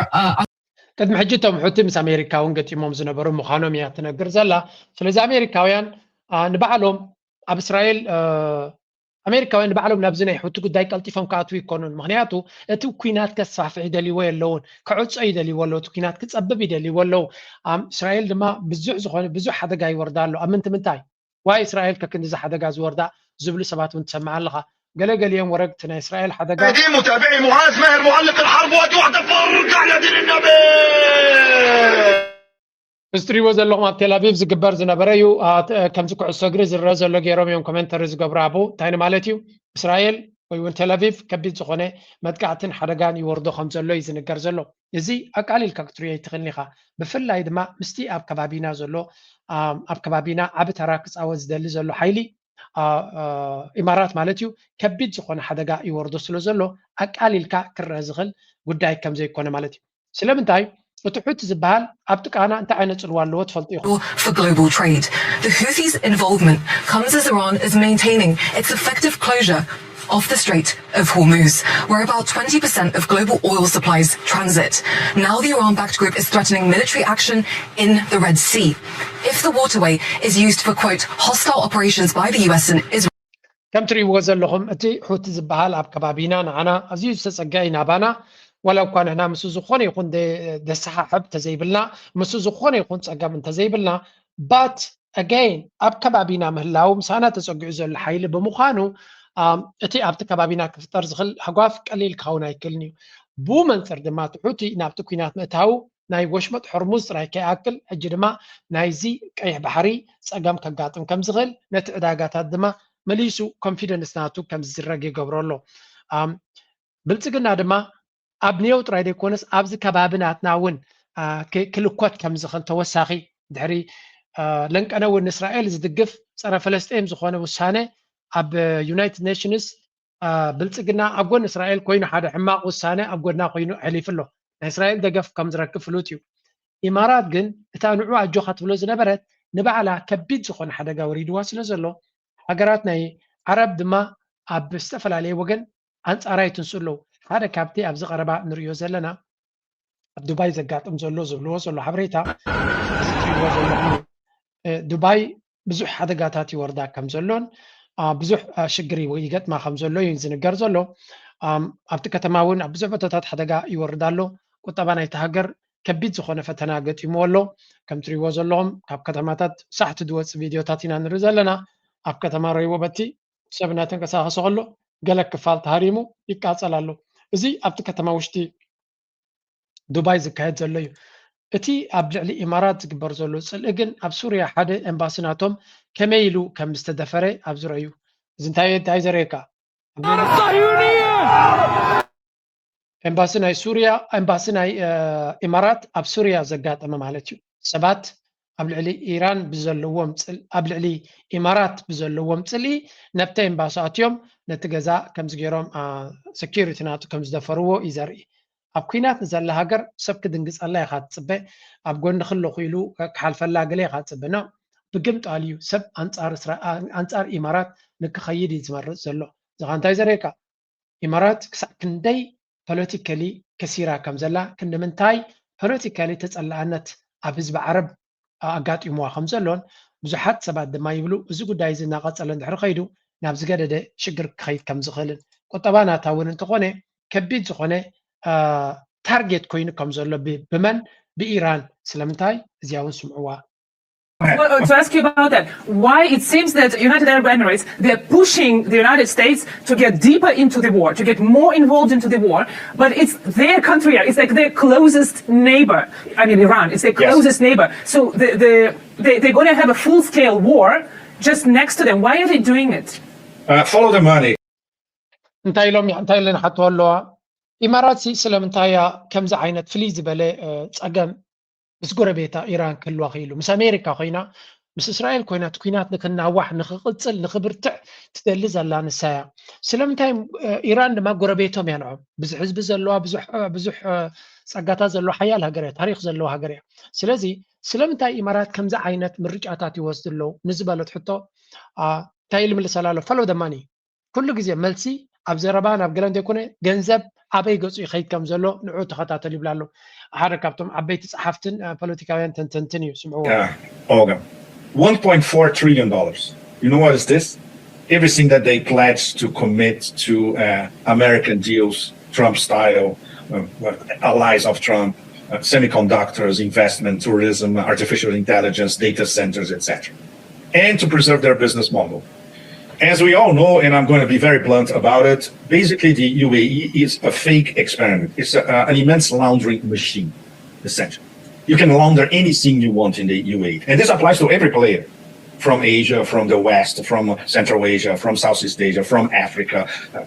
ቅድሚ ሕጂ እቶም ሑቲ ምስ ኣሜሪካ እውን ገጢሞም ዝነበሩ ምዃኖም እያ ትነግር ዘላ ስለዚ ኣሜሪካውያን ንባዕሎም ኣብ እስራኤል ኣሜሪካውያን ንባዕሎም ናብዚ ናይ ሑቲ ጉዳይ ቀልጢፎም ክኣትዉ ይኮኑን ምክንያቱ እቲ ኩናት ከስፋሕፍሕ ይደልይዎ የለውን ክዕፆ ይደልይዎ ኣለዉ እቲ ኩናት ክፀብብ ይደልይዎ ኣለዉ እስራኤል ድማ ብዙሕ ዝኾነ ብዙሕ ሓደጋ ይወርዳ ኣሎ ኣብ ምንታይ ዋይ እስራኤል ከክንዲ ሓደጋ ዝወርዳ ዝብሉ ሰባት እውን ትሰምዕ ኣለኻ ገለገሊኦም ወረግቲ ናይ እስራኤል ሓደጋ متابعي معاذ ماهر معلق الحرب وحده فرق على دين النبي استريو ዘለኹም ኣብ ቴል ኣቪቭ ዝግበር ዝነበረ እዩ ከምዚ ኩዕሶ እግሪ ዝረአ ዘሎ ገይሮም እዮም ኮሜንተሪ ዝገብሩ ኣቦ እንታይ ማለት እዩ እስራኤል ወይ እውን ቴል ኣቪቭ ከቢድ ዝኾነ መጥቃዕትን ሓደጋን ይወርዶ ከም ዘሎ እዩ ዝንገር ዘሎ እዚ ኣቃሊልካ ክትሪኦ ይትኽእልኒ ኢኻ ብፍላይ ድማ ምስቲ ኣብ ከባቢና ዘሎ ኣብ ከባቢና ዓብ ተራ ክፃወት ዝደሊ ዘሎ ሓይሊ ኢማራት ማለት እዩ ከቢድ ዝኾነ ሓደጋ ይወርዶ ስለ ዘሎ ኣቃሊልካ ክረአ ዝኽእል ጉዳይ ከም ዘይኮነ ማለት እዩ ስለምንታይ እቲ ሑቲ ዝበሃል ኣብ ጥቃና እንታይ ዓይነት ፅልዋ ኣለዎ ትፈልጡ ኢኹም for global trade. The Houthis' involvement comes as Iran is maintaining its effective closure of the Strait of Hormuz, where about 20% of global oil supplies transit. Now the Iran-backed group is threatening military action in the Red Sea. If the waterway is used for, quote, hostile operations by the US and Israel. ከም ትሪእዎ ዘለኹም እቲ ሑቲ ዝበሃል ኣብ ከባቢና ንዓና ኣዝዩ ዝተፀገአ ናባና ወላ እኳ ንሕና ምስ ዝኾነ ይኹን ደሰሓሕብ እንተዘይብልና ምስ ዝኾነ ይኹን ፀገም እንተዘይብልና ባት ኣጋይን ኣብ ከባቢና ምህላው ምሳና ተፀጊዑ ዘሎ ሓይሊ ብምዃኑ እቲ ኣብቲ ከባቢና ክፍጠር ዝኽእል ሃጓፍ ቀሊል ክኸውን ኣይክእልን እዩ ብኡ መንፅር ድማ እቲ ሑቲ ናብቲ ኩናት ምእታው ናይ ወሽመጥ ሕርሙዝ ጥራይ ከይኣክል ሕጂ ድማ ናይዚ ቀይሕ ባሕሪ ፀገም ከጋጥም ከም ዝኽእል ነቲ ዕዳጋታት ድማ መሊሱ ኮንፊደንስ ናቱ ከም ዝዝረግ ይገብሮ ኣሎ ብልፅግና ድማ ኣብ ኒው ጥራይ ደይኮነስ ኣብዚ ከባቢናትና እውን ክልኮት ከም ዝኽእል ተወሳኺ ድሕሪ ለንቀነ እውን እስራኤል ዝድግፍ ፀረ ፈለስጢን ዝኾነ ውሳነ ኣብ ዩናይትድ ኔሽንስ ብልፅግና ኣብ ጎን እስራኤል ኮይኑ ሓደ ሕማቕ ውሳነ ኣብ ጎና ኮይኑ ሕሊፍ ኣሎ ናይ እስራኤል ደገፍ ከም ዝረክብ ፍሉጥ እዩ ኢማራት ግን እታ ንዑ ኣጆኻ ትብሎ ዝነበረት ንባዕላ ከቢድ ዝኾነ ሓደጋ ወሪድዋ ስለ ዘሎ ሃገራት ናይ ዓረብ ድማ ኣብ ዝተፈላለየ ወገን ኣንፃራይ ትንሱ ኣለዉ ሓደ ካብቲ ኣብዚ ቀረባ ንሪኦ ዘለና ኣብ ዱባይ ዘጋጥም ዘሎ ዝብልዎ ዘሎ ሓበሬታ ዱባይ ብዙሕ ሓደጋታት ይወርዳ ከም ዘሎን ብዙሕ ሽግሪ ይገጥማ ከም ዘሎ እዩ ዝንገር ዘሎ ኣብቲ ከተማ እውን ኣብ ብዙሕ ቦታታት ሓደጋ ይወርዳ ኣሎ ቁጠባ ናይቲ ሃገር ከቢድ ዝኾነ ፈተና ገጢምዎ ኣሎ ከም ትሪእዎ ዘለኹም ካብ ከተማታት ሳሕቲ ዝወፅእ ቪድዮታት ኢና ንርኢ ዘለና ኣብ ከተማ ረይዎ በቲ ሰብ እናተንቀሳቐሰ ከሎ ገለ ክፋል ተሃሪሙ ይቃፀል ኣሎ እዚ ኣብቲ ከተማ ውሽጢ ዱባይ ዝካየድ ዘሎ እዩ እቲ ኣብ ልዕሊ ኢማራት ዝግበር ዘሎ ፅልኢ ግን ኣብ ሱርያ ሓደ ኤምባሲ ናቶም ከመይ ኢሉ ከም ዝተደፈረ ኣብ ዝረአዩ እዚ እንታይ ዘርእየካ ኤምባሲ ናይ ሱርያ ኤምባሲ ናይ ኢማራት ኣብ ሱርያ ዘጋጠመ ማለት እዩ ሰባት ኣብ ልዕሊ ኢራን ብዘለዎም ኣብ ልዕሊ ኢማራት ብዘለዎም ፅልኢ ነብተ ኤምባሲ ኣትዮም ነቲ ገዛ ከምዚ ገይሮም ሴኪሪቲ ናቱ ከም ዝደፈርዎ እዩ ዘርኢ ኣብ ኩናት ንዘላ ሃገር ሰብ ክድንግፀላ ኢኻ ትፅበ ኣብ ጎኒ ክለኹ ኢሉ ክሓልፈላ ገለ ኢኻ ትፅበ ኖ ብግምጣል እዩ ሰብ ኣንፃር ኢማራት ንክኸይድ እዩ ዝመርፅ ዘሎ እዚኻ እንታይ ዘርእየካ ኢማራት ክሳብ ክንደይ ፖለቲካሊ ከሲራ ከም ዘላ ክንምንታይ ፖለቲካሊ ተፀላእነት ኣብ ህዝቢ ዓረብ ኣጋጢምዋ ከም ዘሎን ብዙሓት ሰባት ድማ ይብሉ እዚ ጉዳይ እዚ እናቐፀለ እንድሕር ከይዱ ናብ ዝገደደ ሽግር ክኸይድ ከም ዝኽእልን ቁጠባ ናታ እውን እንተኾነ ከቢድ ዝኾነ ታርጌት ኮይኑ ከም ዘሎ ብመን ብኢራን ስለምንታይ እዚኣ እውን ስምዕዋ Well, to ask you about that, why it seems that United Arab Emirates, they're pushing the United States to get deeper into the war, to get more involved into the war, but it's their country, it's like their closest neighbor. I mean, Iran, it's their closest neighbor. So they're going to have a full-scale war just next to them. Why are they doing it? Follow the money. እንታይ ኢለን ሓትዎ ኣለዋ ኢማራት ስለምንታይ ከምዚ ዓይነት ፍልይ ዝበለ ፀገም ምስ ጎረቤታ ኢራን ክህልዋ ክኢሉ ምስ ኣሜሪካ ኮይና ምስ እስራኤል ኮይና እቲ ኩናት ንክናዋሕ ንክቅፅል ንክብርትዕ ትደሊ ዘላ ንሳያ ስለምንታይ ኢራን ድማ ጎረቤቶም እያ ንዖም ብዙሕ ህዝቢ ዘለዋ ብዙሕ ፀጋታት ዘለዎ ሓያል ሃገር እያ ታሪክ ዘለዋ ሃገር እያ ስለዚ ስለምንታይ ኢማራት ከምዚ ዓይነት ምርጫታት ይወስድ ኣለዉ ንዝበለት ሕቶ እንታይ ልምልሰላ ኣሎ ፈሎ ደማኒ ኩሉ ግዜ መልሲ ኣብ ዘረባ ናብ ገለ እንተይኮነ ገንዘብ ኣበይ ገፁ ይኸይድ ከም ዘሎ ንዑ ተኸታተል ይብላ ኣሎ ሓደ ካብቶም ዓበይቲ ፀሓፍትን ፖለቲካውያን ተንተንትን እዩ ስምዕዎ Olga, $1.4 trillion. You know what is this? Everything that they pledged to commit to American deals, Trump style, allies of Trump, semiconductors, investment, tourism, artificial intelligence, data centers, etc. And to preserve their business model. As we all know, and I'm going to be very blunt about it, basically the UAE is a fake experiment. It's an immense laundering machine, essentially. You can launder anything you want in the UAE. And this applies to every player, from Asia, from the West, from Central Asia, from Southeast Asia, from Africa,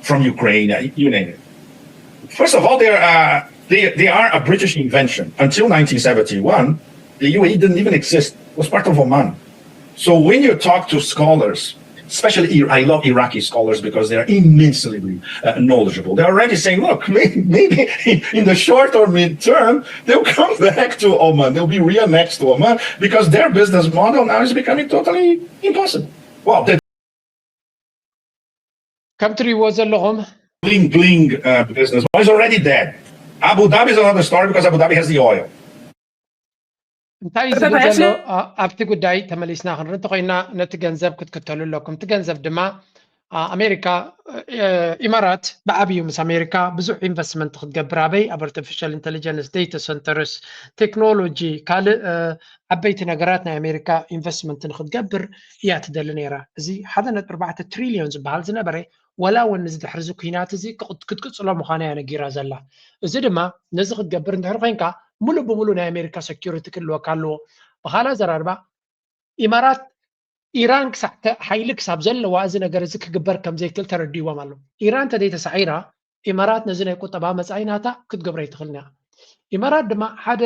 from Ukraine, you name it. First of all, they are a British invention. Until 1971, the UAE didn't even exist. It was part of Oman. So when you talk to scholars, especially I love Iraqi scholars because they are immensely knowledgeable. They're already saying, look, maybe in the short or mid-term, they'll come back to Oman. They'll be re-annexed to Oman because their business model now is becoming totally impossible. Well, the country was a bling business is already dead. Abu Dhabi is another story because Abu Dhabi has the oil. እንታይ ዝብል ዘሎ ኣብቲ ጉዳይ ተመሊስና ክንርኢ እንተኮይና ነቲ ገንዘብ ክትክተሉ ኣለኩም እቲ ገንዘብ ድማ ኣሜሪካ ኢማራት ብዓብዩ ምስ ኣሜሪካ ብዙሕ ኢንቨስትመንት ክትገብር ኣበይ ኣብ ኣርቲፊሻል ኢንተሊጀንስ ዴታ ሰንተርስ ቴክኖሎጂ ካልእ ዓበይቲ ነገራት ናይ ኣሜሪካ ኢንቨስትመንት ንክትገብር እያ ትደሊ ነይራ እዚ 1.4 ትሪልዮን ዝበሃል ዝነበረ ወላ እውን እዚ ድሕሪ እዚ ኩናት እዚ ክትቅፅሎ ምዃና እያ ነጊራ ዘላ እዚ ድማ ነዚ ክትገብር እንድሕር ኮንካ ሙሉእ ብሙሉእ ናይ ኣሜሪካ ሴኪሪቲ ክህልወካ ኣለዎ ብካልእ ዘራርባ ኢማራት ኢራን ሓይሊ ክሳብ ዘለዋ እዚ ነገር እዚ ክግበር ከም ዘይክእል ተረዲዎም ኣሎ ኢራን ተደይ ተሳዒራ ኢማራት ነዚ ናይ ቁጠባ መፃኢናታ ክትገብረ ይትኽእልና ኢማራት ድማ ሓደ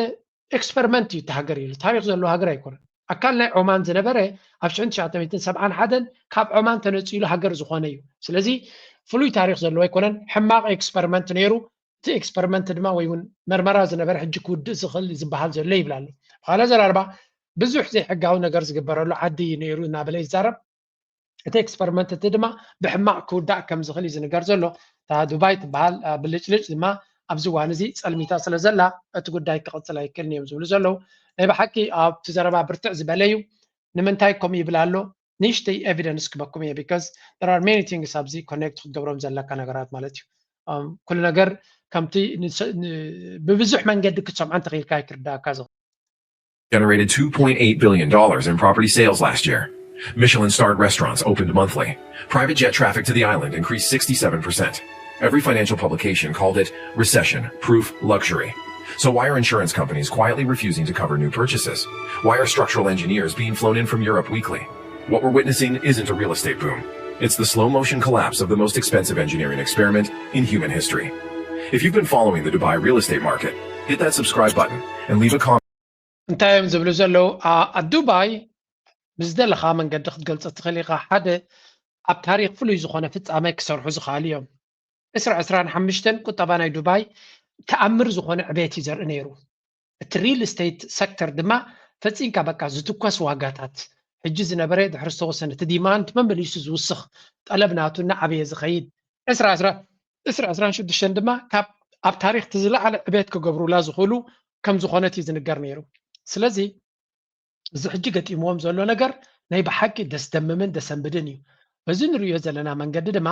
ኤክስፐሪመንት እዩ ተሃገር እዩ ታሪክ ዘለዎ ሃገር ኣይኮነን ኣካል ናይ ዖማን ዝነበረ ኣብ 1971 ካብ ዖማን ተነፂሉ ሃገር ዝኾነ እዩ ስለዚ ፍሉይ ታሪክ ዘለዎ ኣይኮነን ሕማቕ ኤክስፐሪመንት ነይሩ እቲ ኤክስፐሪመንት ድማ ወይ እውን መርመራ ዝነበረ ሕጂ ክውድእ ዝኽእል ዝበሃል ዘሎ ይብላ ኣሎ ብካልእ ዘራርባ ብዙሕ ዘይሕጋዊ ነገር ዝግበረሉ ዓዲ ነይሩ እናበለ ይዛረብ እቲ ኤክስፐሪመንት እቲ ድማ ብሕማቕ ክውዳእ ከም ዝኽእል እዩ ዝንገር ዘሎ እታ ዱባይ ትበሃል ብልጭልጭ ድማ ኣብዚ እዋን እዚ ፀልሚታ ስለ ዘላ እቲ ጉዳይ ክቕፅል ኣይክእልን እዮም ዝብሉ ዘለው ናይ ብሓቂ ኣብቲ ዘረባ ብርትዕ ዝበለ እዩ ንምንታይ ከምኡ ይብላ ኣሎ ንእሽተይ ኤቪደንስ ክበኩም እየ ቢካዝ there are many things ኣብዚ ኮኔክት ክትገብሮም ዘለካ ነገራት ማለት እዩ ኩሉ ነገር ከምቲ ብብዙሕ መንገዲ ክትሰምዖ እንተኽኢልካ ይክርዳእካ generated $2.8 billion in property sales last year. Michelin-starred restaurants opened monthly. Private jet traffic to the island increased 67%. Every financial publication called it recession-proof luxury. So why are insurance companies quietly refusing to cover new purchases? Why are structural engineers being flown in from Europe weekly? What we're witnessing isn't a real estate boom. It's the slow-motion collapse of the most expensive engineering experiment in human history. If you've been following the Dubai real estate market, hit that subscribe button and leave a comment. انتايم زبلو زلو الدبي بزدلخ من قد تقلص تخليقه حدا اب تاريخ فلو زخونه فصامه كسرحو زخاليوم اسرع اسران حمشتن قطبا ناي دبي تأمر زخونه عبيتي زر نيرو الريل استيت سيكتور دما فصينكا بقى زتكوس واغاتات حجي زنبره دحر استوسنه تديماند ممليس زوسخ طلبناتو عبيه زخيد اسرع شدشن دما كاب اب تاريخ تزلع على عبيت كغبرو لا زخولو كم زخونتي زنقر نيرو سلازي እዚ ሕጂ ገጢሞም ዘሎ ነገር ናይ ብሓቂ ደስደምምን ደሰንብድን እዩ በዚ ንሪኦ ዘለና መንገዲ ድማ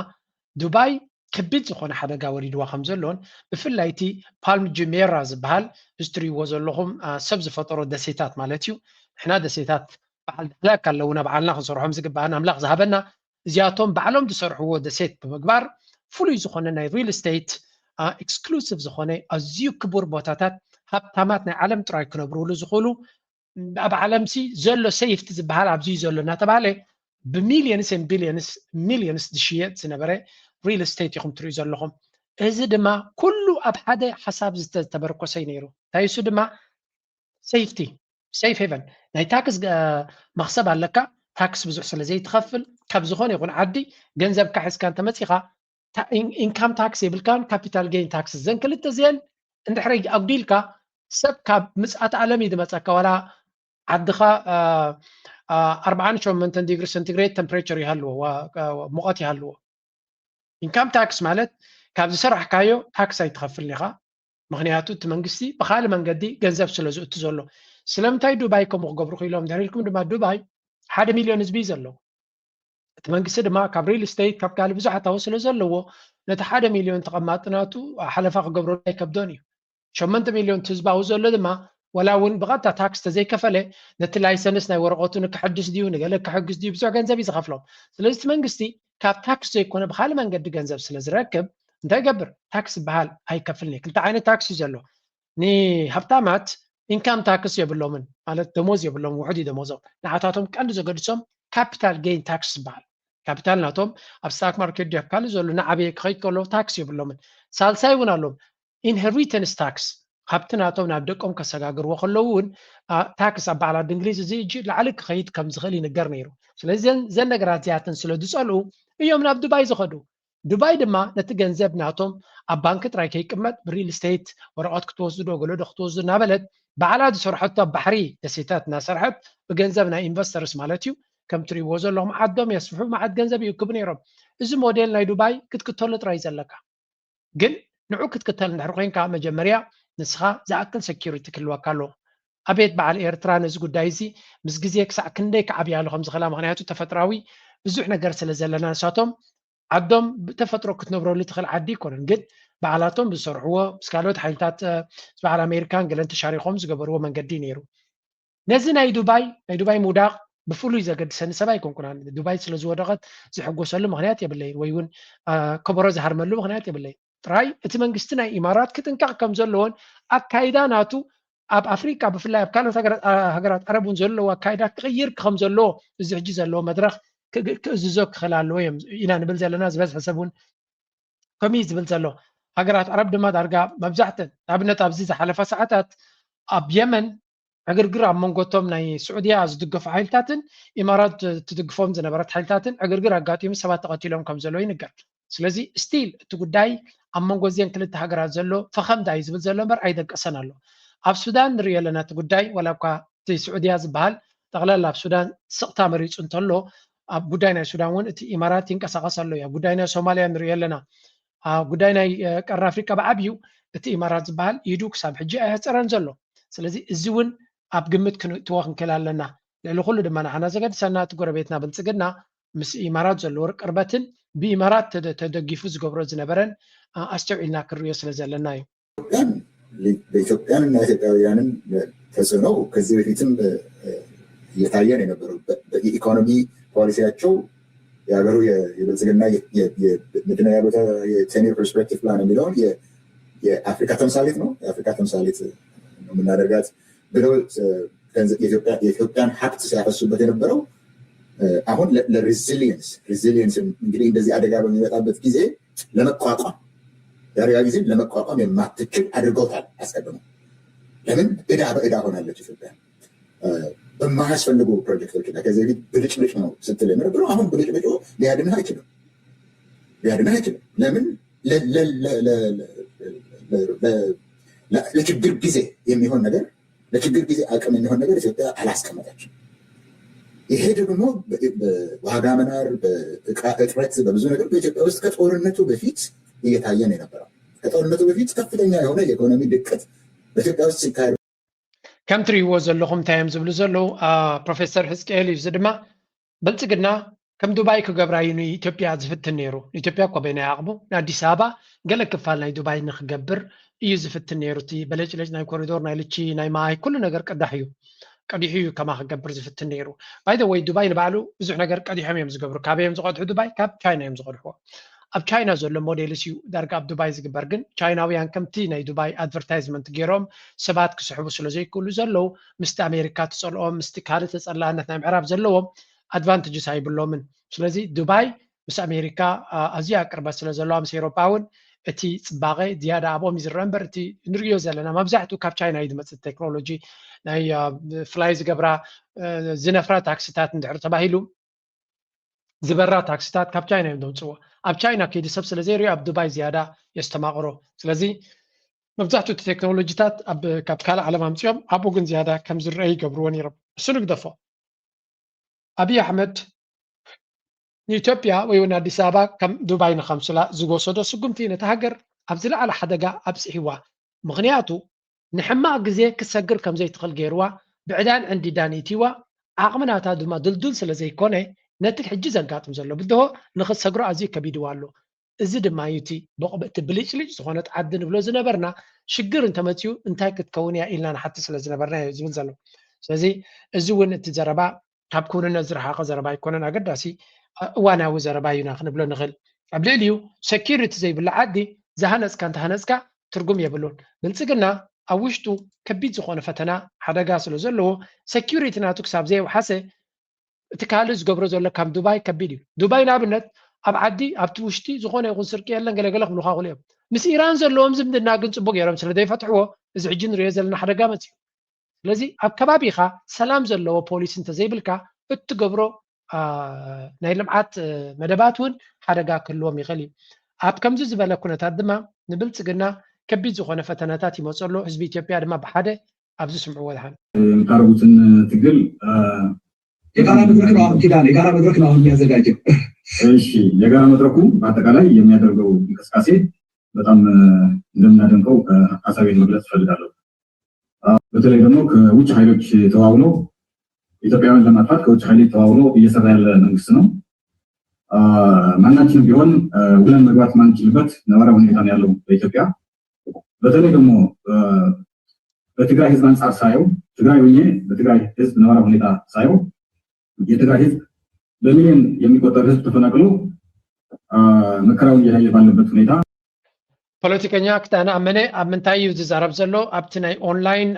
ዱባይ ከቢድ ዝኾነ ሓደጋ ወሪድዋ ከም ዘሎን ብፍላይ እቲ ፓልም ጁሜራ ዝበሃል እዚ ትሪእዎ ዘለኹም ሰብ ዝፈጠሮ ደሴታት ማለት እዩ ንሕና ደሴታት በዓል ዳህላክ ኣለውና በዓልና ክንሰርሖም ዝግባአና ኣምላኽ ዝሃበና እዚኣቶም ባዕሎም ዝሰርሕዎ ደሴት ብምግባር ፍሉይ ዝኾነ ናይ ሪል ስቴት ኤክስክሉሲቭ ዝኾነ ኣዝዩ ክቡር ቦታታት ሃብታማት ናይ ዓለም ጥራይ ክነብርሉ ዝኽእሉ ኣብ ዓለምሲ ዘሎ ሰይፍቲ ዝበሃል ኣብዚ ዘሎ እናተባሃለ ብሚልዮንስ ቢልዮንስ ሚልዮንስ ዝሽየጥ ዝነበረ ሪል ስቴት ኢኹም ትሪኡ ዘለኹም እዚ ድማ ኩሉ ኣብ ሓደ ሓሳብ ዝተበርኮሰ ነይሩ እንታይ እሱ ድማ ሴይፍቲ ሴይፍ ሄቨን ናይ ታክስ መክሰብ ኣለካ ታክስ ብዙሕ ስለ ዘይትኸፍል ካብ ዝኾነ ይኹን ዓዲ ገንዘብካ ሒዝካ እንተመፂኻ ኢንካም ታክስ የብልካን ካፒታል ጌን ታክስ ዘን ክልተ እዚአን እንድሕሪ ኣጉዲልካ ሰብ ካብ ምፅኣት ዓለም እዩ ዝመፀካ ዋላ ዓድኻ 48 ዲግሪ ሴንቲግሬድ ቴምፕሬቸር ይሃልዎ ሙቐት ይሃልዎ ኢንካም ታክስ ማለት ካብ ዝሰራሕካዮ ታክስ ኣይትኸፍልን ኢኻ ምክንያቱ እቲ መንግስቲ ብካልእ መንገዲ ገንዘብ ስለ ዝእቱ ዘሎ ስለምንታይ ዱባይ ከምኡ ክገብሩ ክኢሎም ድሕሪልኩም ድማ ዱባይ 1 ሚልዮን ህዝቢ ዘለዎ እቲ መንግስቲ ድማ ካብ ሪል ስቴት ካብ ካልእ ብዙሕ ኣታዊ ስለ ዘለዎ ነቲ 1 ሚልዮን ተቐማጥናቱ ሓለፋ ክገብረሉ ኣይከብዶን እዩ 8 ሚልዮን ህዝባዊ ዘሎ ድማ ወላ እውን ብቐጥታ ታክስ ተዘይከፈለ ነቲ ላይሰንስ ናይ ወረቐቱ ንክሕድስ ድዩ ንገለ ክሕግዝ ድዩ ብዙሕ ገንዘብ እዩ ዝኸፍሎም ስለዚ እቲ መንግስቲ ካብ ታክስ ዘይኮነ ብካልእ መንገዲ ገንዘብ ስለ ዝረክብ እንታይ ይገብር ታክስ ዝበሃል ኣይከፍልኒ ክልተ ዓይነት ታክስ እዩ ዘሎ ንሃብታማት ኢንካም ታክስ የብሎምን ማለት ደሞዝ የብሎም ውሕድ እዩ ደሞዞም ንዓታቶም ቀንዲ ዘገድሶም ካፒታል ጌን ታክስ ዝበሃል ካፒታል ናቶም ኣብ ስታክ ማርኬት ድያ ካልእ ዘሎ ንዓበየ ክኸይድ ከሎ ታክስ የብሎምን ሳልሳይ እውን ኣሎም ኢንሄሪተንስ ታክስ ካብቲ ናቶም ናብ ደቆም ከሰጋግርዎ ከለዉ እውን ታክስ ኣብ በዓል ዓዲ እንግሊዝ እዚ እጂ ላዕሊ ክኸይድ ከም ዝኽእል ይንገር ነይሩ ስለዚ ዘን ነገራት እዚኣተን ስለ ዝፀልኡ እዮም ናብ ዱባይ ዝኸዱ ዱባይ ድማ ነቲ ገንዘብ ናቶም ኣብ ባንኪ ጥራይ ከይቅመጥ ብሪል ስቴት ወረቐት ክትወስዱ ዶ ገለዶ ክትወስዱ እናበለት ባዕላ ዝሰርሐቶ ኣብ ባሕሪ ደሴታት እናሰርሐት ብገንዘብ ናይ ኢንቨስተርስ ማለት እዩ ከም ትሪእዎ ዘለኹም ዓዶም የስፍሑ መዓት ገንዘብ ይእክቡ ነይሮም እዚ ሞዴል ናይ ዱባይ ክትክተሎ ጥራይ ዘለካ ግን ንዑ ክትክተል እንድሕር ኮንካ መጀመርያ ንስኻ ዝኣክል ሴኪሪቲ ክህልወካ ኣለዎ ኣቤት በዓል ኤርትራ ነዚ ጉዳይ እዚ ምስ ግዜ ክሳዕ ክንደይ ክዓብያሉ ከም ዝኽእላ ምክንያቱ ተፈጥራዊ ብዙሕ ነገር ስለ ዘለና ንሳቶም ዓዶም ብተፈጥሮ ክትነብረሉ ትኽእል ዓዲ ይኮነን ግን በዓላቶም ዝሰርሕዎ ምስ ካልኦት ሓይልታት በዓል ኣሜሪካን ገለን ተሻሪኾም ዝገበርዎ መንገዲ ነይሩ ነዚ ናይ ዱባይ ምውዳቕ ብፍሉይ ዘገድሰኒ ሰብ ኣይኮንኩና ዱባይ ስለ ዝወደቐት ዝሕጎሰሉ ምክንያት የብለይን ወይ እውን ከበሮ ዝሃርመሉ ምክንያት የብለይን ጥራይ እቲ መንግስቲ ናይ ኢማራት ክጥንቃቕ ከም ዘለዎን ኣካይዳ ናቱ ኣብ ኣፍሪካ ብፍላይ ኣብ ካልኦት ሃገራት ዓረብ እውን ዘለዎ ኣካይዳ ክቕይር ከም ዘለዎ እዚ ሕጂ ዘለዎ መድረኽ ክእዝዞ ክኽእል ኣለዎ እዮም ኢና ንብል ዘለና ዝበዝሐ ሰብ እውን ከምኡ ዝብል ዘሎ ሃገራት ዓረብ ድማ ዳርጋ መብዛሕተን ንኣብነት ኣብዚ ዝሓለፈ ሰዓታት ኣብ የመን ዕግርግር ኣብ መንጎቶም ናይ ስዑድያ ዝድገፉ ሓይልታትን ኢማራት ትድግፎም ዝነበረት ሓይልታትን ዕግርግር ኣጋጢሙ ሰባት ተቐቲሎም ከም ዘለዎ ይንገር ስለዚ ስቲል እቲ ጉዳይ ኣብ መንጎ እዚአን ክልተ ሃገራት ዘሎ ፈኸምዳ እዩ ዝብል ዘሎ እምበር ኣይደቀሰን ኣሎ ኣብ ሱዳን ንሪኦ ኣለና እቲ ጉዳይ ዋላ እኳ እቲ ስዑድያ ዝበሃል ጠቕላላ ኣብ ሱዳን ስቕታ መሪፁ እንተሎ ኣብ ጉዳይ ናይ ሱዳን እውን እቲ ኢማራት ይንቀሳቐስ ኣሎ እዩ ጉዳይ ናይ ሶማልያ ንሪኦ ኣለና ጉዳይ ናይ ቀረ ኣፍሪካ ብዓብዩ እቲ ኢማራት ዝበሃል ኢዱ ክሳብ ሕጂ ኣይሕፀረን ዘሎ ስለዚ እዚ እውን ኣብ ግምት ክንእትዎ ክንክእል ኣለና ልዕሊ ኩሉ ድማ ንሓና ዘገድሰና እቲ ጎረቤትና ብልፅግና ምስ ኢማራት ዘለዎ ቅርበትን ብኢማራት ተደጊፉ ዝገብሮ ዝነበረን ኣስተውዒልና ክንሪኦ ስለ ዘለና እዩ በኢትዮጵያንና ኢትዮጵያውያንን ተጽዕኖ ከዚህ በፊትም እየታየ ነው የነበረው የኢኮኖሚ ፖሊሲያቸው የሀገሩ የብልጽግና ምንድነው ያሉት የቴኒር ፐርስፔክቲቭ ፕላን የሚለውን የአፍሪካ ተምሳሌት ነው የአፍሪካ ተምሳሌት ነው የምናደርጋት ብለው የኢትዮጵያን ሀብት ሲያፈሱበት የነበረው አሁን ለሬዚሊየንስ እንግዲህ እንደዚህ አደጋ በሚመጣበት ጊዜ ለመቋቋም የአደጋ ጊዜ ለመቋቋም የማትችል አድርገውታል አስቀድመው ለምን ዕዳ በዕዳ ሆናለች ኢትዮጵያ በማያስፈልጉ ፕሮጀክቶች ላይ ከዚህ በፊት ብልጭልጭ ነው ስትል የነበረው አሁን ብልጭልጭ ሊያድንህ አይችልም። ለምን? ለችግር ጊዜ የሚሆን ነገር ለችግር ጊዜ አቅም የሚሆን ነገር ኢትዮጵያ አላስቀመጠችም። ይሄ ደግሞ በዋጋ መናር፣ በእቃ እጥረት፣ በብዙ ነገር በኢትዮጵያ ውስጥ ከጦርነቱ በፊት እየታየ ነው የነበረው። ከጦርነቱ በፊት ከፍተኛ የሆነ የኢኮኖሚ ድቀት በኢትዮጵያ ውስጥ ሲካሄድ ከም ትሪእዎ ዘለኹም እንታይ እዮም ዝብሉ ዘለዉ ፕሮፌሰር ሕዝቅኤል እዩ። እዚ ድማ ብልፅግና ከም ዱባይ ክገብራ እዩ ንኢትዮጵያ ዝፍትን ነይሩ። ኢትዮጵያ እኮ በይናይ ኣቕሙ ንኣዲስ ኣበባ ገለ ክፋል ናይ ዱባይ ንክገብር እዩ ዝፍትን ነይሩ። እቲ በለጭለጭ ናይ ኮሪዶር ናይ ልቺ ናይ ማይ ኩሉ ነገር ቀዲሑ እዩ ከማ ክገብር ዝፍትን ነይሩ። ባይ ዘ ወይ ዱባይ ንባዕሉ ብዙሕ ነገር ቀዲሖም እዮም ዝገብሩ። ካበዮም ዝቐድሑ ዱባይ ካብ ቻይና እዮም ዝቐድሕዎ። ኣብ ቻይና ዘሎ ሞዴልስ እዩ ዳርጋ ኣብ ዱባይ ዝግበር። ግን ቻይናውያን ከምቲ ናይ ዱባይ ኣድቨርታይዝመንት ገይሮም ሰባት ክስሕቡ ስለ ዘይክእሉ ዘለው ምስቲ ኣሜሪካ ትፀልኦም ምስቲ ካልእ ተፀላእነት ናይ ምዕራብ ዘለዎም ኣድቫንቴጅስ ኣይብሎምን። ስለዚ ዱባይ ምስ ኣሜሪካ ኣዝያ ቅርበት ስለ ዘለዋ ምስ ኤሮፓ እውን እቲ ፅባቐ ዝያዳ ኣብኦም ዝረአ እምበር እቲ ንሪኦ ዘለና መብዛሕትኡ ካብ ቻይና እዩ ዝመፅእ ቴክኖሎጂ ናይ ፍላይ ዝገብራ ዝነፍራ ታክሲታት እንድሕር ተባሂሉ ዝበራ ታክሲታት ካብ ቻይና እዮም ዘምፅዎ። ኣብ ቻይና ከይዲ ሰብ ስለ ዘይርዩ ኣብ ዱባይ ዝያዳ የስተማቕሮ። ስለዚ መብዛሕትኡ እቲ ቴክኖሎጂታት ካብ ካልእ ዓለም ኣምፅኦም ኣብኡ ግን ዝያዳ ከም ዝረአ ይገብርዎ ነይሮም። እሱ ንግደፎ ኣብይ ኣሕመድ ንኢትዮጵያ ወይ እውን ኣዲስ ኣበባ ከም ዱባይ ንከምስላ ዝወሰዶ ስጉምቲ ነቲ ሃገር ኣብ ዝለዓለ ሓደጋ ኣብፅሒዋ። ምክንያቱ ንሕማቅ ግዜ ክሰግር ከም ዘይትኽእል ገይርዋ ብዕዳን ዕንዲዳን ኢትዋ ዓቕምናታ ድማ ድልዱል ስለ ዘይኮነ ነቲ ሕጂ ዘጋጥም ዘሎ ብድሆ ንክትሰግሮ ኣዝዩ ከቢድዋ ኣሎ። እዚ ድማ እዩ እቲ ብልጭልጭ ዝኾነት ዓዲ ንብሎ ዝነበርና ሽግር እንተመፅኡ እንታይ ክትከውን እያ ኢልና ንሓቲ ስለ ዝነበርና እዩ ዝብል ዘሎ። ስለዚ እዚ እውን እቲ ዘረባ ካብ ክውንነት ዝረሓቐ ዘረባ ኣይኮነን፣ ኣገዳሲ እዋናዊ ዘረባ እዩና ክንብሎ ንኽእል። ኣብ ልዕሊኡ ሴኪሪቲ ዘይብላ ዓዲ ዝሃነፅካ እንተሃነፅካ ትርጉም የብሉን። ብልፅግና ኣብ ውሽጡ ከቢድ ዝኾነ ፈተና ሓደጋ ስለ ዘለዎ ሴኪሪቲ ናቱ ክሳብ ዘይወሓሰ እቲ ካልእ ዝገብሮ ዘሎ ካብ ዱባይ ከቢድ እዩ። ዱባይ ንኣብነት ኣብ ዓዲ ኣብቲ ውሽጢ ዝኾነ ይኹን ስርቂ የለን ገለገለ ክብሉካ ክእሉ እዮም። ምስ ኢራን ዘለዎም ዝምድና ግን ፅቡቅ ገይሮም ስለ ዘይፈትሕዎ እዚ ሕጂ ንሪኦ ዘለና ሓደጋ መፅዩ። ስለዚ ኣብ ከባቢኻ ሰላም ዘለዎ ፖሊስ እንተዘይብልካ እትገብሮ ናይ ልምዓት መደባት እውን ሓደጋ ክህልዎም ይኽእል እዩ። ኣብ ከምዚ ዝበለ ኩነታት ድማ ንብልፅግና ከቢድ ዝኾነ ፈተናታት ይመፀሎ። ህዝቢ ኢትዮጵያ ድማ ብሓደ ኣብዚ ስምዕዎ ዝሓን የምታደርጉትን ትግል የጋራ መድረክ ነው። አሁን ኪዳን የጋራ መድረክ ነው አሁን የሚያዘጋጀው። እሺ፣ የጋራ መድረኩ በአጠቃላይ የሚያደርገው እንቅስቃሴ በጣም እንደምናደንቀው ሀሳቤን መግለጽ እፈልጋለሁ። በተለይ ደግሞ ከውጭ ኃይሎች ተዋውሎ ኢትዮጵያውያን ለማጥፋት ከውጭ ኃይሎች ተዋውሎ እየሰራ ያለ መንግስት ነው። ማናችንም ቢሆን ውለን መግባት ማንችልበት ነባራዊ ሁኔታ ነው ያለው በኢትዮጵያ። በተለይ ደግሞ በትግራይ ህዝብ አንጻር ሳየው ትግራይ ሆኜ በትግራይ ህዝብ ነባራዊ ሁኔታ ሳየው የትግራይ ህዝብ በሚሊዮን የሚቆጠር ህዝብ ተፈናቅሎ መከራውን እያየ ባለበት ሁኔታ ፖለቲከኛ ክተኣምነ ኣብ ምንታይ እዩ ዝዛረብ ዘሎ? ኣብቲ ናይ ኦንላይን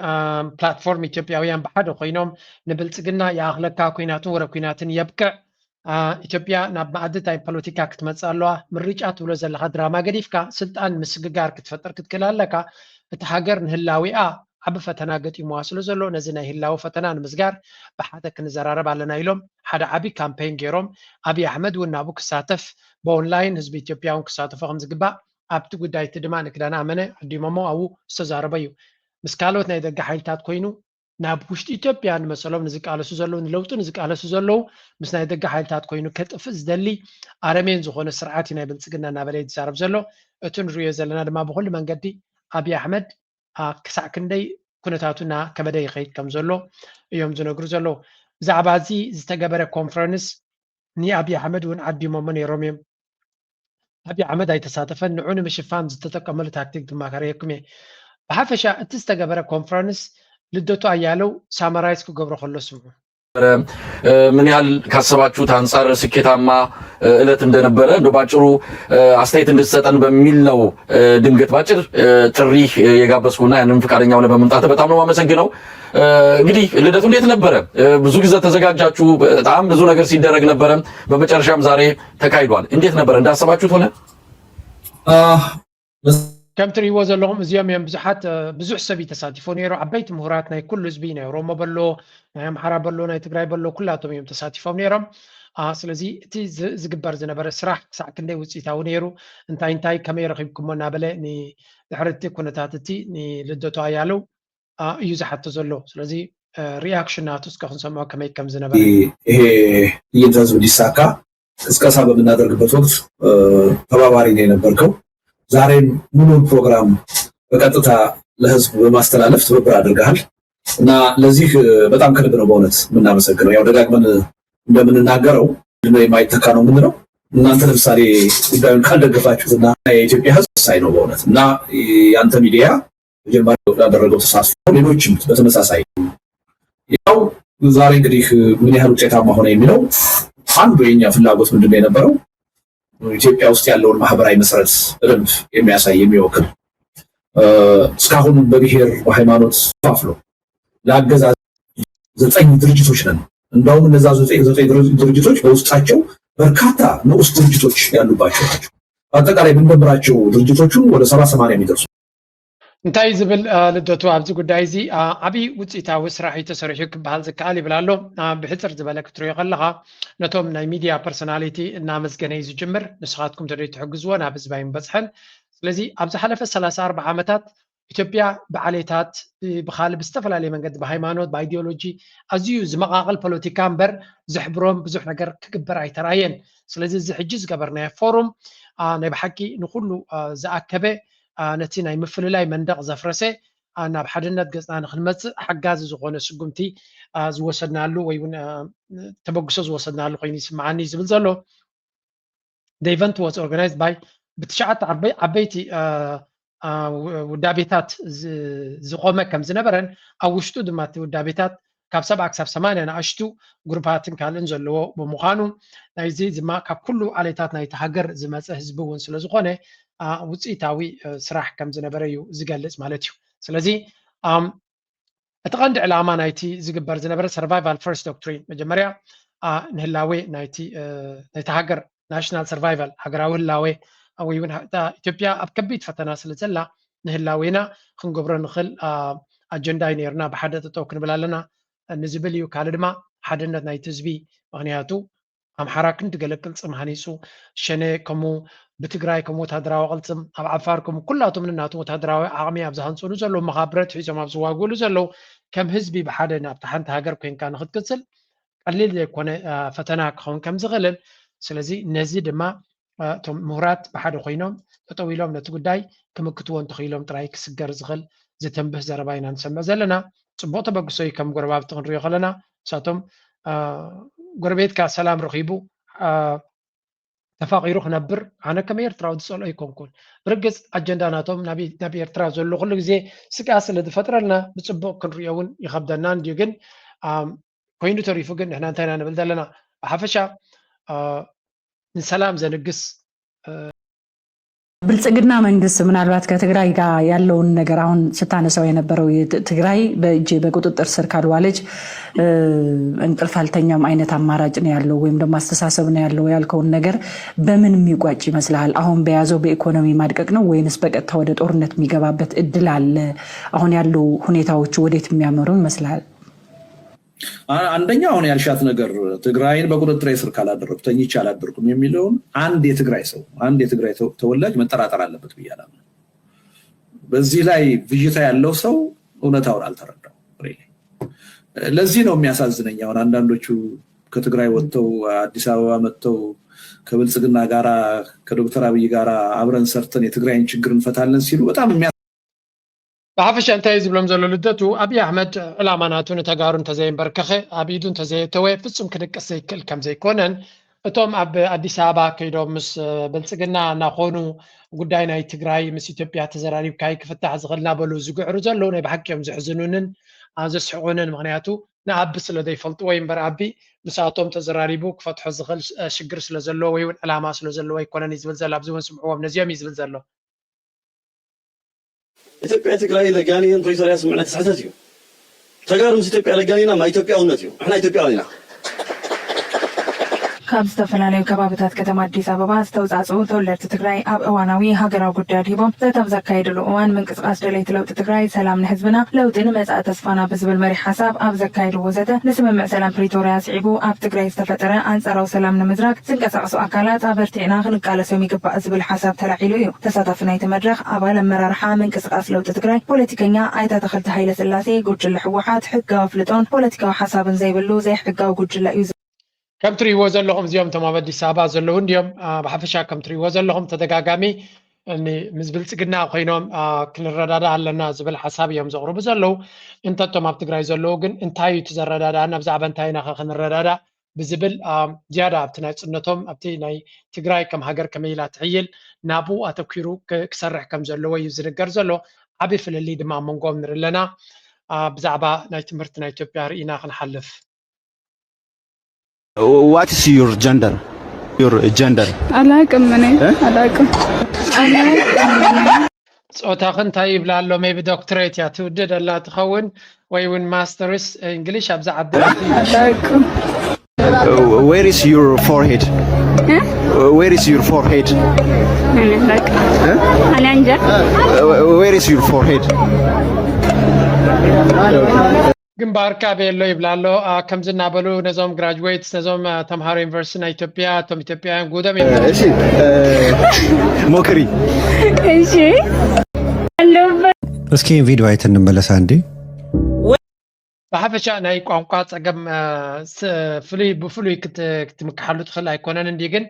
ፕላትፎርም ኢትዮጵያውያን ብሓደ ኮይኖም ንብልፅግና የኣኽለካ ኩናትን ወረ ኩናትን የብቅዕ ኢትዮጵያ ናብ ማኣድታይ ፖለቲካ ክትመፅእ ኣለዋ። ምርጫ ትብሎ ዘለካ ድራማ ገዲፍካ ስልጣን ምስግጋር ክትፈጥር ክትክእል ኣለካ። እቲ ሃገር ንህላዊኣ ዓብ ፈተና ገጢምዋ ስለ ዘሎ ነዚ ናይ ህላዊ ፈተና ንምስጋር ብሓደ ክንዘራረብ ኣለና ኢሎም ሓደ ዓብይ ካምፔን ገይሮም ኣብይ ኣሕመድ እውን ናብኡ ክሳተፍ ብኦንላይን ህዝቢ ኢትዮጵያ እውን ክሳተፎ ከም ዝግባእ ኣብቲ ጉዳይ እቲ ድማ ንክዳን ኣመነ ዕዲሞሞ ኣብኡ ዝተዛረበ እዩ። ምስ ካልኦት ናይ ደገ ሓይልታት ኮይኑ ናብ ውሽጢ ኢትዮጵያ ንመሰሎም ንዝቃለሱ ዘለዉ ንለውጢ ንዝቃለሱ ዘለዉ ምስ ናይ ደገ ሓይልታት ኮይኑ ከጥፍእ ዝደሊ ኣረሜን ዝኾነ ስርዓት ናይ ብልፅግና እናበለ ዝዛረብ ዘሎ። እቲ ንሪኦ ዘለና ድማ ብኩሉ መንገዲ ኣብይ ኣሕመድ ክሳዕ ክንደይ ኩነታቱና ከበደ ይኸይድ ከም ዘሎ እዮም ዝነግሩ ዘለዉ። ብዛዕባ እዚ ዝተገበረ ኮንፈረንስ ንኣብይ ኣሕመድ እውን ዓዲሞሞ ነይሮም እዮም። ኣብይ ኣሕመድ ኣይተሳተፈን። ንዑ ንምሽፋን ዝተጠቀመሉ ታክቲክ ድማ ከርየኩም እየ። ብሓፈሻ እቲ ዝተገበረ ኮንፈረንስ ልደቱ ኣያለው ሳመራይዝ ክገብሮ ከሎ ስምዑ። ምን ያህል ካሰባችሁት አንጻር ስኬታማ እለት እንደነበረ እንደ ባጭሩ አስተያየት እንድትሰጠን በሚል ነው ድንገት ባጭር ጥሪ የጋበዝኩና ያንን ፍቃደኛ ሆነ በመምጣት በጣም ነው የማመሰግነው። እንግዲህ ልደቱ እንዴት ነበረ? ብዙ ጊዜ ተዘጋጃችሁ፣ በጣም ብዙ ነገር ሲደረግ ነበረ። በመጨረሻም ዛሬ ተካሂዷል። እንዴት ነበረ? እንዳሰባችሁት ሆነ? كم تريوا زلهم زيام يوم بزحات بزح سبي تساتفون يرو عبيت مهورات ناي كل زبينا روما بلو ناي محرا بلو ناي تقراي بلو كلاتهم يوم تساتفون يرم سلازي تي زقبر زنبر سراح ساعة كندي وصيتاو نيرو انتاي كاميرا خيبكم نابله ني دحرتي كونتاتتي ني لدتو ايالو يزحت زلو سلازي رياكشناتو እስካሁን ሰማው ከመይ ከም ዝነበረ ይሄ የጃዝ ዲሳካ እስከሳ በምናደርግበት ወቅት ተባባሪ ነው የነበርከው ዛሬም ሙሉ ፕሮግራም በቀጥታ ለህዝብ በማስተላለፍ ትብብር አድርገሃል እና ለዚህ በጣም ከልብ ነው በእውነት የምናመሰግነው ያው ደጋግመን እንደምንናገረው ነው የማይተካ ነው ምንድነው እናንተ ለምሳሌ ጉዳዩን ካልደገፋችሁትና የኢትዮጵያ ህዝብ ሳይ ነው በእውነት እና ያንተ ሚዲያ ጀማሪ ያደረገው ተሳትፎ ሌሎችም በተመሳሳይ ያው ዛሬ እንግዲህ ምን ያህል ውጤታማ ሆነ የሚለው አንዱ የኛ ፍላጎት ምንድነው የነበረው ኢትዮጵያ ውስጥ ያለውን ማህበራዊ መሰረት በደንብ የሚያሳይ የሚወክል እስካሁን በብሔር በሃይማኖት ተፋፍሎ ለአገዛዝ 9 ድርጅቶች ነን እንደውም እነዛ 9 ድርጅቶች በውስጣቸው በርካታ ንዑስ ድርጅቶች ያሉባቸው ናቸው አጠቃላይ ብንደምራቸው ድርጅቶቹን ወደ 70-80 የሚደርሱ እንታይ ዝብል ልደቱ ኣብዚ ጉዳይ እዚ ዓብይ ውፅኢታዊ ስራሕ ተሰሪሑ ክበሃል ዝከኣል ይብላሎ ብሕፅር ዝበለ ክትሪኦ ከለካ ነቶም ናይ ሚድያ ፐርሶናሊቲ እናመስገነ እዩ ዝጅምር ንስኻትኩም ተደይ ትሕግዝዎ ናብ ህዝባይ ምበፅሐን ስለዚ ኣብ ዝሓለፈ 34 ዓመታት ኢትዮጵያ ብዓሌታት ብካልእ ብዝተፈላለየ መንገዲ ብሃይማኖት ብኣይዲዮሎጂ ኣዝዩ ዝመቃቐል ፖለቲካ እምበር ዝሕብሮም ብዙሕ ነገር ክግበር ኣይተረኣየን ስለዚ እዚ ሕጂ ዝገበርናዮ ፎሩም ናይ ብሓቂ ንኩሉ ዝኣከበ ነቲ ናይ ምፍልላይ መንደቕ ዘፍረሰ ናብ ሓድነት ገጽና ንክንመጽእ ሓጋዚ ዝኾነ ስጉምቲ ዝወሰድናሉ ወይ እውን ተበግሶ ዝወሰድናሉ ኮይኑ ይስምዓኒ ዝብል ዘሎ the event was organized by ብትሽዓተ ዓበይቲ ውዳቤታት ዝቆመ ከም ዝነበረን ኣብ ውሽጡ ድማ እቲ ውዳቤታት ካብ 7 ክሳብ 8 ንኣሽቱ ግሩፓትን ካልእን ዘለዎ ብምዃኑ ናይዚ ድማ ካብ ኩሉ ዓሌታት ናይቲ ሃገር ዝመፀ ህዝቢ እውን ስለ ዝኾነ ውፅኢታዊ ስራሕ ከም ዝነበረ እዩ ዝገልጽ ማለት እዩ ስለዚ እቲ ቀንዲ ዕላማ ናይቲ ዝግበር ዝነበረ ሰርቫይቫል ፈርስት ዶክትሪን መጀመርያ ንህላዌ ናይቲ ሃገር ናሽናል ሰርቫይቫል ሃገራዊ ህላዌ ወይ እውን ኢትዮጵያ ኣብ ከቢድ ፈተና ስለ ዘላ ንህላዌና ክንገብሮ ንኽእል ኣጀንዳ እዩ ነርና ብሓደ ጠጠው ክንብል ኣለና ንዝብል እዩ ካልእ ድማ ሓድነት ናይቲ ህዝቢ ምክንያቱ ኣምሓራ ክንትገለግል ፅም ሃኒፁ ሸነ ከምኡ ብትግራይ ከም ወታደራዊ ቅልፅም ኣብ ዓፋር ከም ኩላቶም ንናቶም ወታደራዊ ዓቕሚ ኣብ ዝሃንፅሉ ዘለዉ መኻብረት ሒዞም ኣብ ዝዋግእሉ ዘለዉ ከም ህዝቢ ብሓደ ናብቲ ሓንቲ ሃገር ኮንካ ንክትቅፅል ቀሊል ዘይኮነ ፈተና ክኸውን ከም ዝኽእልን ስለዚ ነዚ ድማ እቶም ምሁራት ብሓደ ኮይኖም ጠጠው ኢሎም ነቲ ጉዳይ ክምክትዎ እንተኽኢሎም ጥራይ ክስገር ዝኽእል ዝተንብህ ዘረባ ኢና ንሰምዕ ዘለና ፅቡቅ ተበግሶ እዩ ከም ጎረባብቲ ክንሪኦ ከለና ንሳቶም ጎረቤትካ ሰላም ረኺቡ ተፋቂሩ ክነብር ኣነ ከም ኤርትራዊ ዝፀልኦ ኣይኮንኩን ብርግፅ ኣጀንዳ ናቶም ናብ ኤርትራ ዘሎ ኩሉ ግዜ ስቃ ስለ ዝፈጥረልና ብፅቡቅ ክንሪኦ እውን ይከብደና እንድዩ ግን ኮይኑ ተሪፉ ግን ንሕና እንታይ ኢና ንብል ዘለና ብሓፈሻ ንሰላም ዘንግስ ብልጽግና መንግስት ምናልባት ከትግራይ ጋር ያለውን ነገር አሁን ስታነሳው የነበረው ትግራይ በእጅ በቁጥጥር ስር ካልዋለች እንቅልፍ አልተኛም አይነት አማራጭ ነው ያለው ወይም ደግሞ አስተሳሰብ ነው ያለው ያልከውን ነገር በምን የሚቋጭ ይመስላል? አሁን በያዘው በኢኮኖሚ ማድቀቅ ነው ወይንስ በቀጥታ ወደ ጦርነት የሚገባበት እድል አለ? አሁን ያለው ሁኔታዎች ወዴት የሚያመሩ ይመስላል? አንደኛ አሁን ያልሻት ነገር ትግራይን በቁጥጥር ስር ካላደረኩ ተኝቼ አላደርኩም የሚለውን አንድ የትግራይ ተወላጅ መጠራጠር አለበት ብያለሁ። በዚህ ላይ ብዥታ ያለው ሰው እውነታውን አልተረዳው። ለዚህ ነው የሚያሳዝነኝ። አሁን አንዳንዶቹ ከትግራይ ወጥተው አዲስ አበባ መጥተው ከብልጽግና ጋራ ከዶክተር አብይ ጋራ አብረን ሰርተን የትግራይን ችግር እንፈታለን ሲሉ በጣም ብሓፈሻ እንታይ ዝብሎም ዘሎ ልደቱ ኣብይ ኣሕመድ ዕላማ ናቱ ንተጋሩ እንተዘይንበርከኸ ኣብ ኢዱ እንተዘየተወ ፍፁም ክድቅስ ዘይክእል ከም ዘይኮነን እቶም ኣብ ኣዲስ ኣበባ ከይዶም ምስ ብልፅግና እናኾኑ ጉዳይ ናይ ትግራይ ምስ ኢትዮጵያ ተዘራሪብካ ክፍታሕ ዝኽእል እናበሉ ዝግዕሩ ዘለዉ ናይ ብሓቂኦም ዘሕዝኑንን ዘስሕቁንን ምክንያቱ ንኣቢ ስለ ዘይፈልጥዎ እምበር ኣቢ ንሳቶም ተዘራሪቡ ክፈትሖ ዝኽእል ሽግር ስለ ዘለዎ ወይ እውን ዕላማ ስለ ዘለዎ ኣይኮነን እዩ ዝብል ዘሎ ኣብዚ እውን ስምዕዎም ነዚኦም እዩ ዝብል ዘሎ ኢትዮጵያ ትግራይ ለጋኒን ፕሪቶሪያ ስምዕነት ስሕተት እዩ ተጋሩ ምስ ኢትዮጵያ ለጋኒና ማ ኢትዮጵያውነት እዩ ንሕና ኢትዮጵያውያን ኢና ካብ ዝተፈላለዩ ከባቢታት ከተማ አዲስ አበባ ዝተውፃፅኡ ተወለድቲ ትግራይ ኣብ እዋናዊ ሃገራዊ ጉዳይ ሂቦም ዘተም ዘካይድሉ እዋን ምንቅስቃስ ደለይቲ ለውጢ ትግራይ ሰላም ንህዝብና ለውጢ ንመጻኢ ተስፋና ብዝብል መሪ ሓሳብ ኣብ ዘካይድዎ ወዘተ ንስምምዕ ሰላም ፕሪቶሪያ ስዒቡ ኣብ ትግራይ ዝተፈጠረ አንጻራዊ ሰላም ንምዝራግ ዝንቀሳቀሱ አካላት ኣበርቲዕና ክንቃለሶም ይግባእ ዝብል ሓሳብ ተላዒሉ እዩ። ተሳታፊ ናይቲ መድረክ አባል አመራርሓ ምንቅስቃስ ለውጢ ትግራይ ፖለቲከኛ ኣይታ ተክልቲ ሃይለ ስላሴ ጉጅለ ሕወሓት ሕጋዊ ፍልጦን ፖለቲካዊ ሓሳብን ዘይብሉ ዘይሕጋዊ ጉጅለ እዩ ከም ትሪእዎ ዘለኹም እዚኦም እቶም ኣብ ኣዲስ ኣበባ ዘለዉ እንዲኦም ብሓፈሻ ከም ትሪእዎ ዘለኹም ተደጋጋሚ ምስ ብልፅግና ኮይኖም ክንረዳዳ ኣለና ዝብል ሓሳብ እዮም ዘቕርቡ ዘለዉ እንተቶም ኣብ ትግራይ ዘለዉ ግን እንታይ እዩ ትዘረዳዳና ብዛዕባ እንታይ ኢና ክንረዳዳ ብዝብል ዝያዳ ኣብቲ ናይ ፅነቶም ኣብቲ ናይ ትግራይ ከም ሃገር ከመይ ኢላ ትሕይል ናብኡ ኣተኪሩ ክሰርሕ ከም ዘለዎ እዩ ዝንገር ዘሎ ዓብዪ ፍልሊ ድማ መንጎም ንርኢ ኣለና ብዛዕባ ናይ ትምህርቲ ናይ ኢትዮጵያ ርኢና ክንሓልፍ What is your gender? አላውቅም እኔ አላውቅም ጾታህ እንታይ ይብላ ኣሎ ሜቢ ዶክትሬት ያ ትውድድ ኣላ ትኸውን ወይ እውን ማስተርስ እንግሊሽ ኣብዛ ዓዲ አላውቅም Where is your forehead? Where is your forehead? Where is your forehead? ግንባርካ ቤሎ ይብላሎ ከም ዝናበሉ ነዞም ግራጁዌትስ ነዞም ተምሃሮ ዩኒቨርሲቲ ናይ ኢትዮጵያ እቶም ኢትዮጵያውያን ጉደም እሺ ሞክሪ እሺ እስኪ ቪዲዮ አይተን እንመለስ አንዴ ብሓፈሻ ናይ ቋንቋ ፀገም ብፍሉይ ክትምክሓሉ ትኽእል ኣይኮነን እንዲ ግን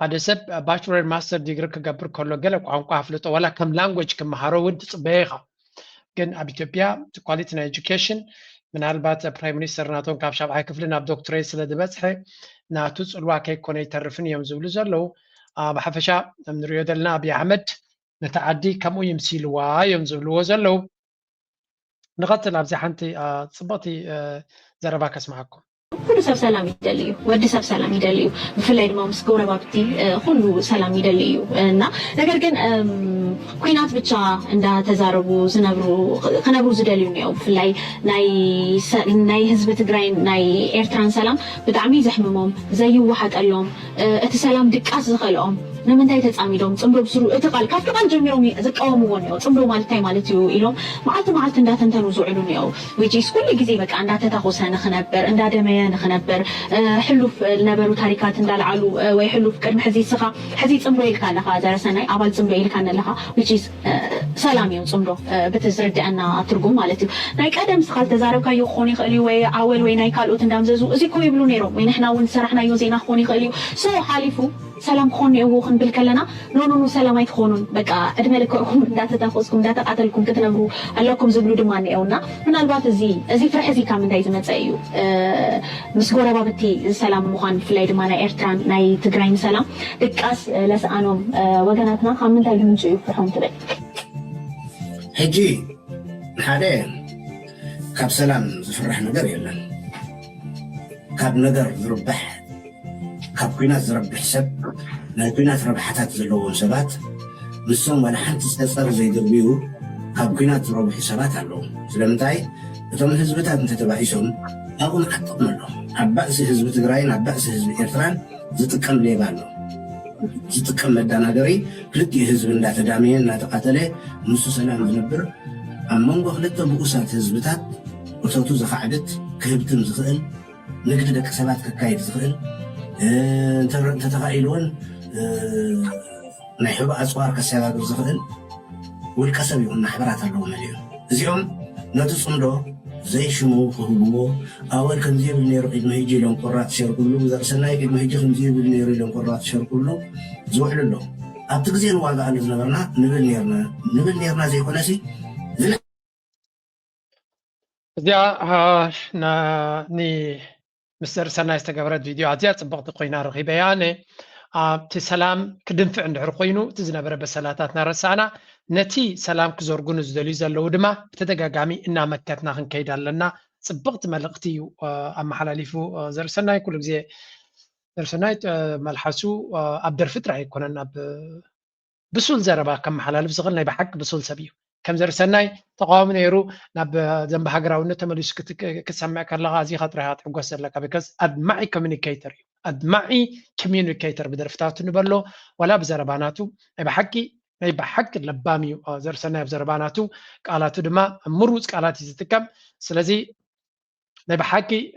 ሓደ ሰብ ባችለር ማስተር ዲግሪ ክገብር ከሎ ገለ ቋንቋ ኣፍልጦ ዋላ ከም ላንጉጅ ክመሃሮ እውን ትፅበየ ኢኻ ግን ኣብ ኢትዮጵያ ኳሊቲ ናይ ኤጁኬሽን ምናልባት ፕራይም ሚኒስተር ናቶም ካብ 7ይ ክፍሊ ናብ ዶክትሬት ስለ ዝበፅሐ ናቱ ፅልዋ ከይኮነ ይተርፍን እዮም ዝብሉ ዘለዉ ብሓፈሻ ንሪኦ ዘለና ኣብዪ ኣሕመድ ነቲ ዓዲ ከምኡ ይምሲልዋ እዮም ዝብልዎ ዘለዉ ንቐፅል ኣብዚ ሓንቲ ፅብቕቲ ዘረባ ከስማዓኩም ኩሉ ሰብ ሰላም ይደልዩ ወዲ ሰብ ሰላም ይደልዩ ብፍላይ ድማ ምስ ጎረባብቲ ኩሉ ሰላም ይደልዩ እና ነገር ግን ኩናት ብቻ እንዳተዛረቡ ከነብሩ ዝደልዩ ነው ብፍላይ ናይ ህዝቢ ትግራይ ናይ ኤርትራን ሰላም ብጣዕሚ ዘሕምሞም ዘይዋሓጠሎም እቲ ሰላም ድቃስ ዝኸልኦም ንምንታይ ተፃሚዶም ፅምዶ ብስሩ እቲ ቃል ካብቲ ቃል ጀሚሮም ዝቃወምዎ ነው ፅምዶ ማለት እንታይ ማለት እዩ ኢሎም መዓልቲ እንዳተንተኑ ዝውዕሉ ነው which is ኩሉ ግዜ በቃ እንዳተታኮሰ ንኽነበር እንዳደመየ ንኽነበር ሕሉፍ ነበሩ ታሪካት እንዳልዓሉ ወይ ሕሉፍ ቅድሚ ሕዚ ስኻ ሕዚ ፅምዶ ኢልካ ኣለኻ ዘረሰናይ ኣባል ፅምዶ ኢልካ ኣለኻ which is ሰላም እዩ ፅምዶ ብትዝርድአና ትርጉም ማለት እዩ ናይ ቀደም ስኻ ተዛረብካዮ ክኾን ይኽእል እዩ ወይ ኣወል ወይ ናይ ካልኦት እንዳምዘዙ እዚ ኮ ይብሉ ነይሮም ወይ ንሕና እውን ሰራሕናዮ ዜና ክኾን ይኽእል እዩ ሶ ሓሊፉ ሰላም ክኾን ይእዎ ክንብል ከለና ኖ ሰላም ኣይትኾኑን በቃ ዕድመ ልክዕኩም እንዳተታኮስኩም እንዳተቃተልኩም ክትነብሩ ኣለኩም ዝብሉ ድማ እኒአውና ምናልባት እዚ ፍርሒ እዚ ካብ ምንታይ ዝመፀ እዩ ምስ ጎረባብቲ ሰላም ምዃን ብፍላይ ድማ ናይ ኤርትራን ናይ ትግራይን ሰላም ድቃስ ለሰኣኖም ወገናትና ካብ ምንታይ ልምንጩ እዩ ፍርሖም ትብል ሕጂ ሓደ ካብ ሰላም ዝፍራሕ ነገር የለን ካብ ነገር ዝርባሕ ካብ ኩናት ዝረብሕ ሰብ ናይ ኩናት ረብሓታት ዘለዎም ሰባት ንሶም ዋላ ሓንቲ ዝተፀር ዘይድርብዩ ካብ ኩናት ዝረብሑ ሰባት ኣለዉ ስለምንታይ እቶም ህዝብታት እንተተባሂሶም ኣብኡ ንዓጥቕም ኣሎ ኣብ ባእሲ ህዝቢ ትግራይን ኣብ ባእሲ ህዝቢ ኤርትራን ዝጥቀም ሌባ ኣሎ ዝጥቀም መዳናገሪ ክልቲኡ ህዝቢ እንዳተዳመየ እንዳተቃተለ ንሱ ሰላም ዝነብር ኣብ መንጎ ክልተ ብኡሳት ህዝብታት እቶቱ ዝኸዓድት ክህብትም ዝኽእል ንግዲ ደቂ ሰባት ክካየድ ዝኽእል እንተተኻኢልዎን ናይ ሕቡእ ኣፅዋር ከሰባብር ዝኽእል ውልቀ ሰብ ይኹን ማሕበራት ኣለዎም እዮም እዚኦም ነቲ ፅምዶ ዘይሽሙ ክህብዎ ኣወል ከምዚ የብል ነይሩ ቅድሚ ሕጂ ኢሎም ቆራፅ ሸርኩሉ ዘርሰናይ ቅድሚ ሕጂ ከምዚ የብል ነይሩ ኢሎም ቆራፅ ሸርኩሉ ዝውዕሉ ኣሎ ኣብቲ ግዜ ንዋጋኣሉ ዝነበርና ንብል ነርና ዘይኮነሲ እዚኣ مستر سناي استقبلت فيديو عزيز صبغت قينا رغيبة يعني سلام كدنفع عند عرقينو تزنبر بسلاتاتنا رسانا نتي سلام كزورجون زدلي زلو دما بتدقاقامي إنا مكتنا خنكيدا لنا صبغت ملقتي أما حلاليفو زر سناي كل زي زر سناي ملحسو أبدر فترة يكونن بسول زربا كم حلاليف زغلنا بحق بسول سبيو كم زر سناي تقاوم نيرو نب ذنب حقراو نتمليش كسمع كلا غازي خاطر هات حقوس لك بكز معي كوميونيكيتر أدمعي كوميونيكيتر بدرفتاتو نبلو ولا بزرباناتو أي بحق لباميو زرسنا بزرباناتو قالاتو دما مروز قالاتي زتكم سلازي أي بحقي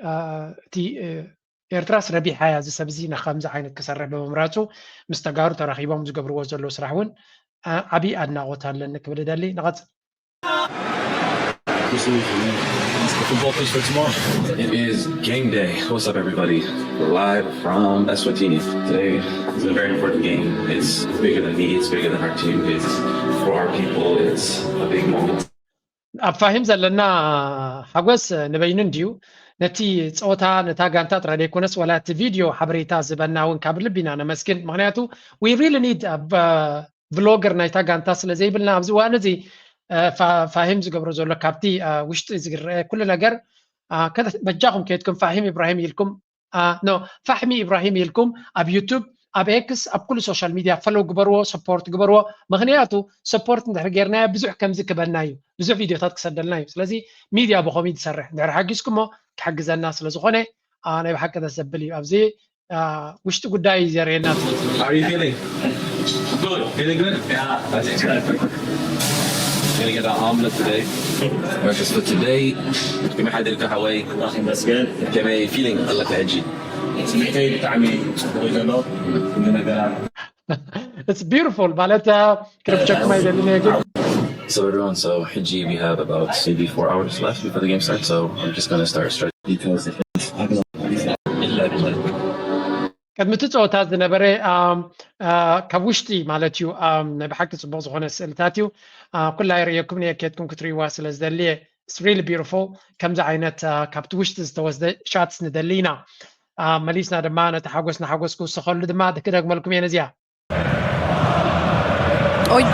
تي إرتراس ربي حياة زسبزي نخمز عينت كسرح بممراتو مستقارو تراخيبهم زقبرو وزلو سرحون أبي أدنا غوتان لأنك بدالي نغط Football pitch for tomorrow. It is game day. What's up, everybody? We're live from Eswatini. Today is a very important game. It's bigger than me. It's bigger than our team. It's for our people. It's a big moment. أفهم زلنا حقوس نبينن ديو نتي صوتا نتا غانتا ترادي كونس ولا فيديو حبريتا زبنا ون كابل بينا انا مسكين مغنياتو we really need a vlogger نتا غانتا سلازي بلنا ابز وانا زي فاهم زغبرو زولو كابتي وشت زغر كل ነገር كذا بجاكم كيتكم فاهم ابراهيم يلكم نو فاهمي ابراهيم يلكم اب يوتيوب اب اكس اب كل سوشيال ميديا فلو غبرو سبورت غبرو مغنياتو سبورت ندرغيرنا بزح كمز كبنايو بزح فيديوهات كسدلنايو سلازي ميديا بخومي تسرح ندير حقسكم كحجزنا سلازخونه انا بحق تسبلي ابزي وشت غداي زيرينا How are you feeling? Good. Feeling good? Yeah. That's good. Gonna get an omelet today. Breakfast for today. كم حد يلقى هواي. That's good. كم feeling الله تأجي. It's beautiful. معناتها كيف تشك ما يدلنا. So everyone, so Hiji, we have about maybe 4 hours left before the game starts. So I'm just gonna start details. قد متتصوت هذا نبرة كوشتي مالتيو بحق صباح زخونة سلتاتيو كلها يريكم نيكتكم كتري واصل زدلية it's really beautiful كم زعينت كابتوشت استوزد شاتس ندلينا ماليسنا دمانة تحقوس كوس خلو دما كده أجملكم يا نزيا Oj,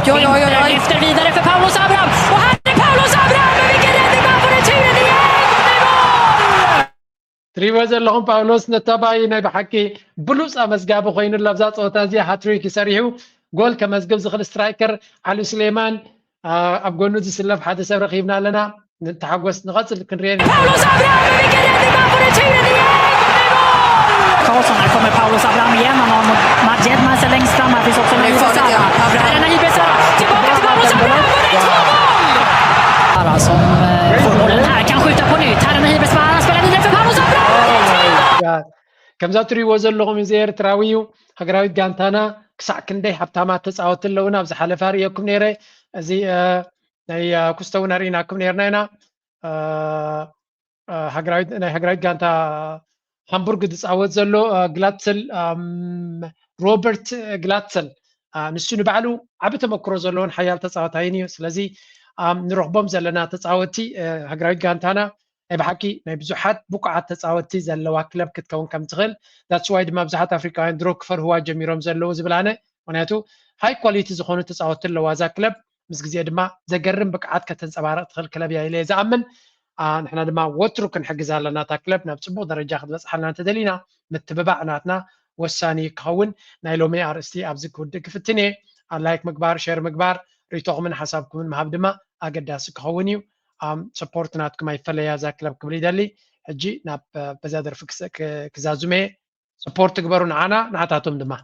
lyfter vidare för Paulus Abraham och här är Paulus Abraham med vilken räddning man får returen igen! تريوز لهم باولوس نتابعين بحكي بلوس أمزجاب وخين اللفظات أوتازيا هاتريك يسريحو جول كمزجاب زخل سترايكر علي سليمان أبغى نودي سلف حدا سبر خيبنا لنا نتحقوس نغسل كنريان Paulus Abraham med vilken räddning man får returen igen! Karlsson, här kommer Paulus Abraham igen. Han har Majed med sig längst fram. Här finns också Nahir Besara. Här är Nahir Besara. Tillbaka till Paulus Abraham och det är 2-0! Som får bollen här kan skjuta på nytt. Här är Nahir Besara. Spelar vidare för Paulus Abraham. كم زاتري وزن لهم زير تراويو هجراوي جانتانا كساكن ده حبتامات تسعوت اللونا بس حلفاري يكون نيرة زي ناي كستون أرينا كم نيرنا هجراوي جانتا هامبورغ تسعوت زلو جلاتسل روبرت جلاتسل نسون بعلو عبته مكروز زلون حيال تسعوت هيني سلازي نروح بوم زلنا تسعوتي هجراوي جانتانا بحكي ما بزحات بقعة تسعوتي زلوا كلب كتكون كم تغل that's why دم بزحات أفريقيا دروك فر هو جميرهم زلوا زبلانة وناتو هاي كواليتي زخونة تسعوتي لو ذا كلب مسجزي دم زجرم بقعات كتنسبارة تغل كلب يا إلى زعمن نحن دم وترك نحجزها لنا تكلب نبصبو درجة خد بس حنا تدلينا متبعنا والثاني كون نايلومي أرستي أبزك ودك في التنين لايك مقبار شير مقبار ريتوغ من حسابكم من مهاب دم أقداس كونيو سبورت ناتكم أي فليا ذا كلب قبل دلي هجي ناب بزادر فكس كزازمي سبورت كبرون عنا نعطاتهم دم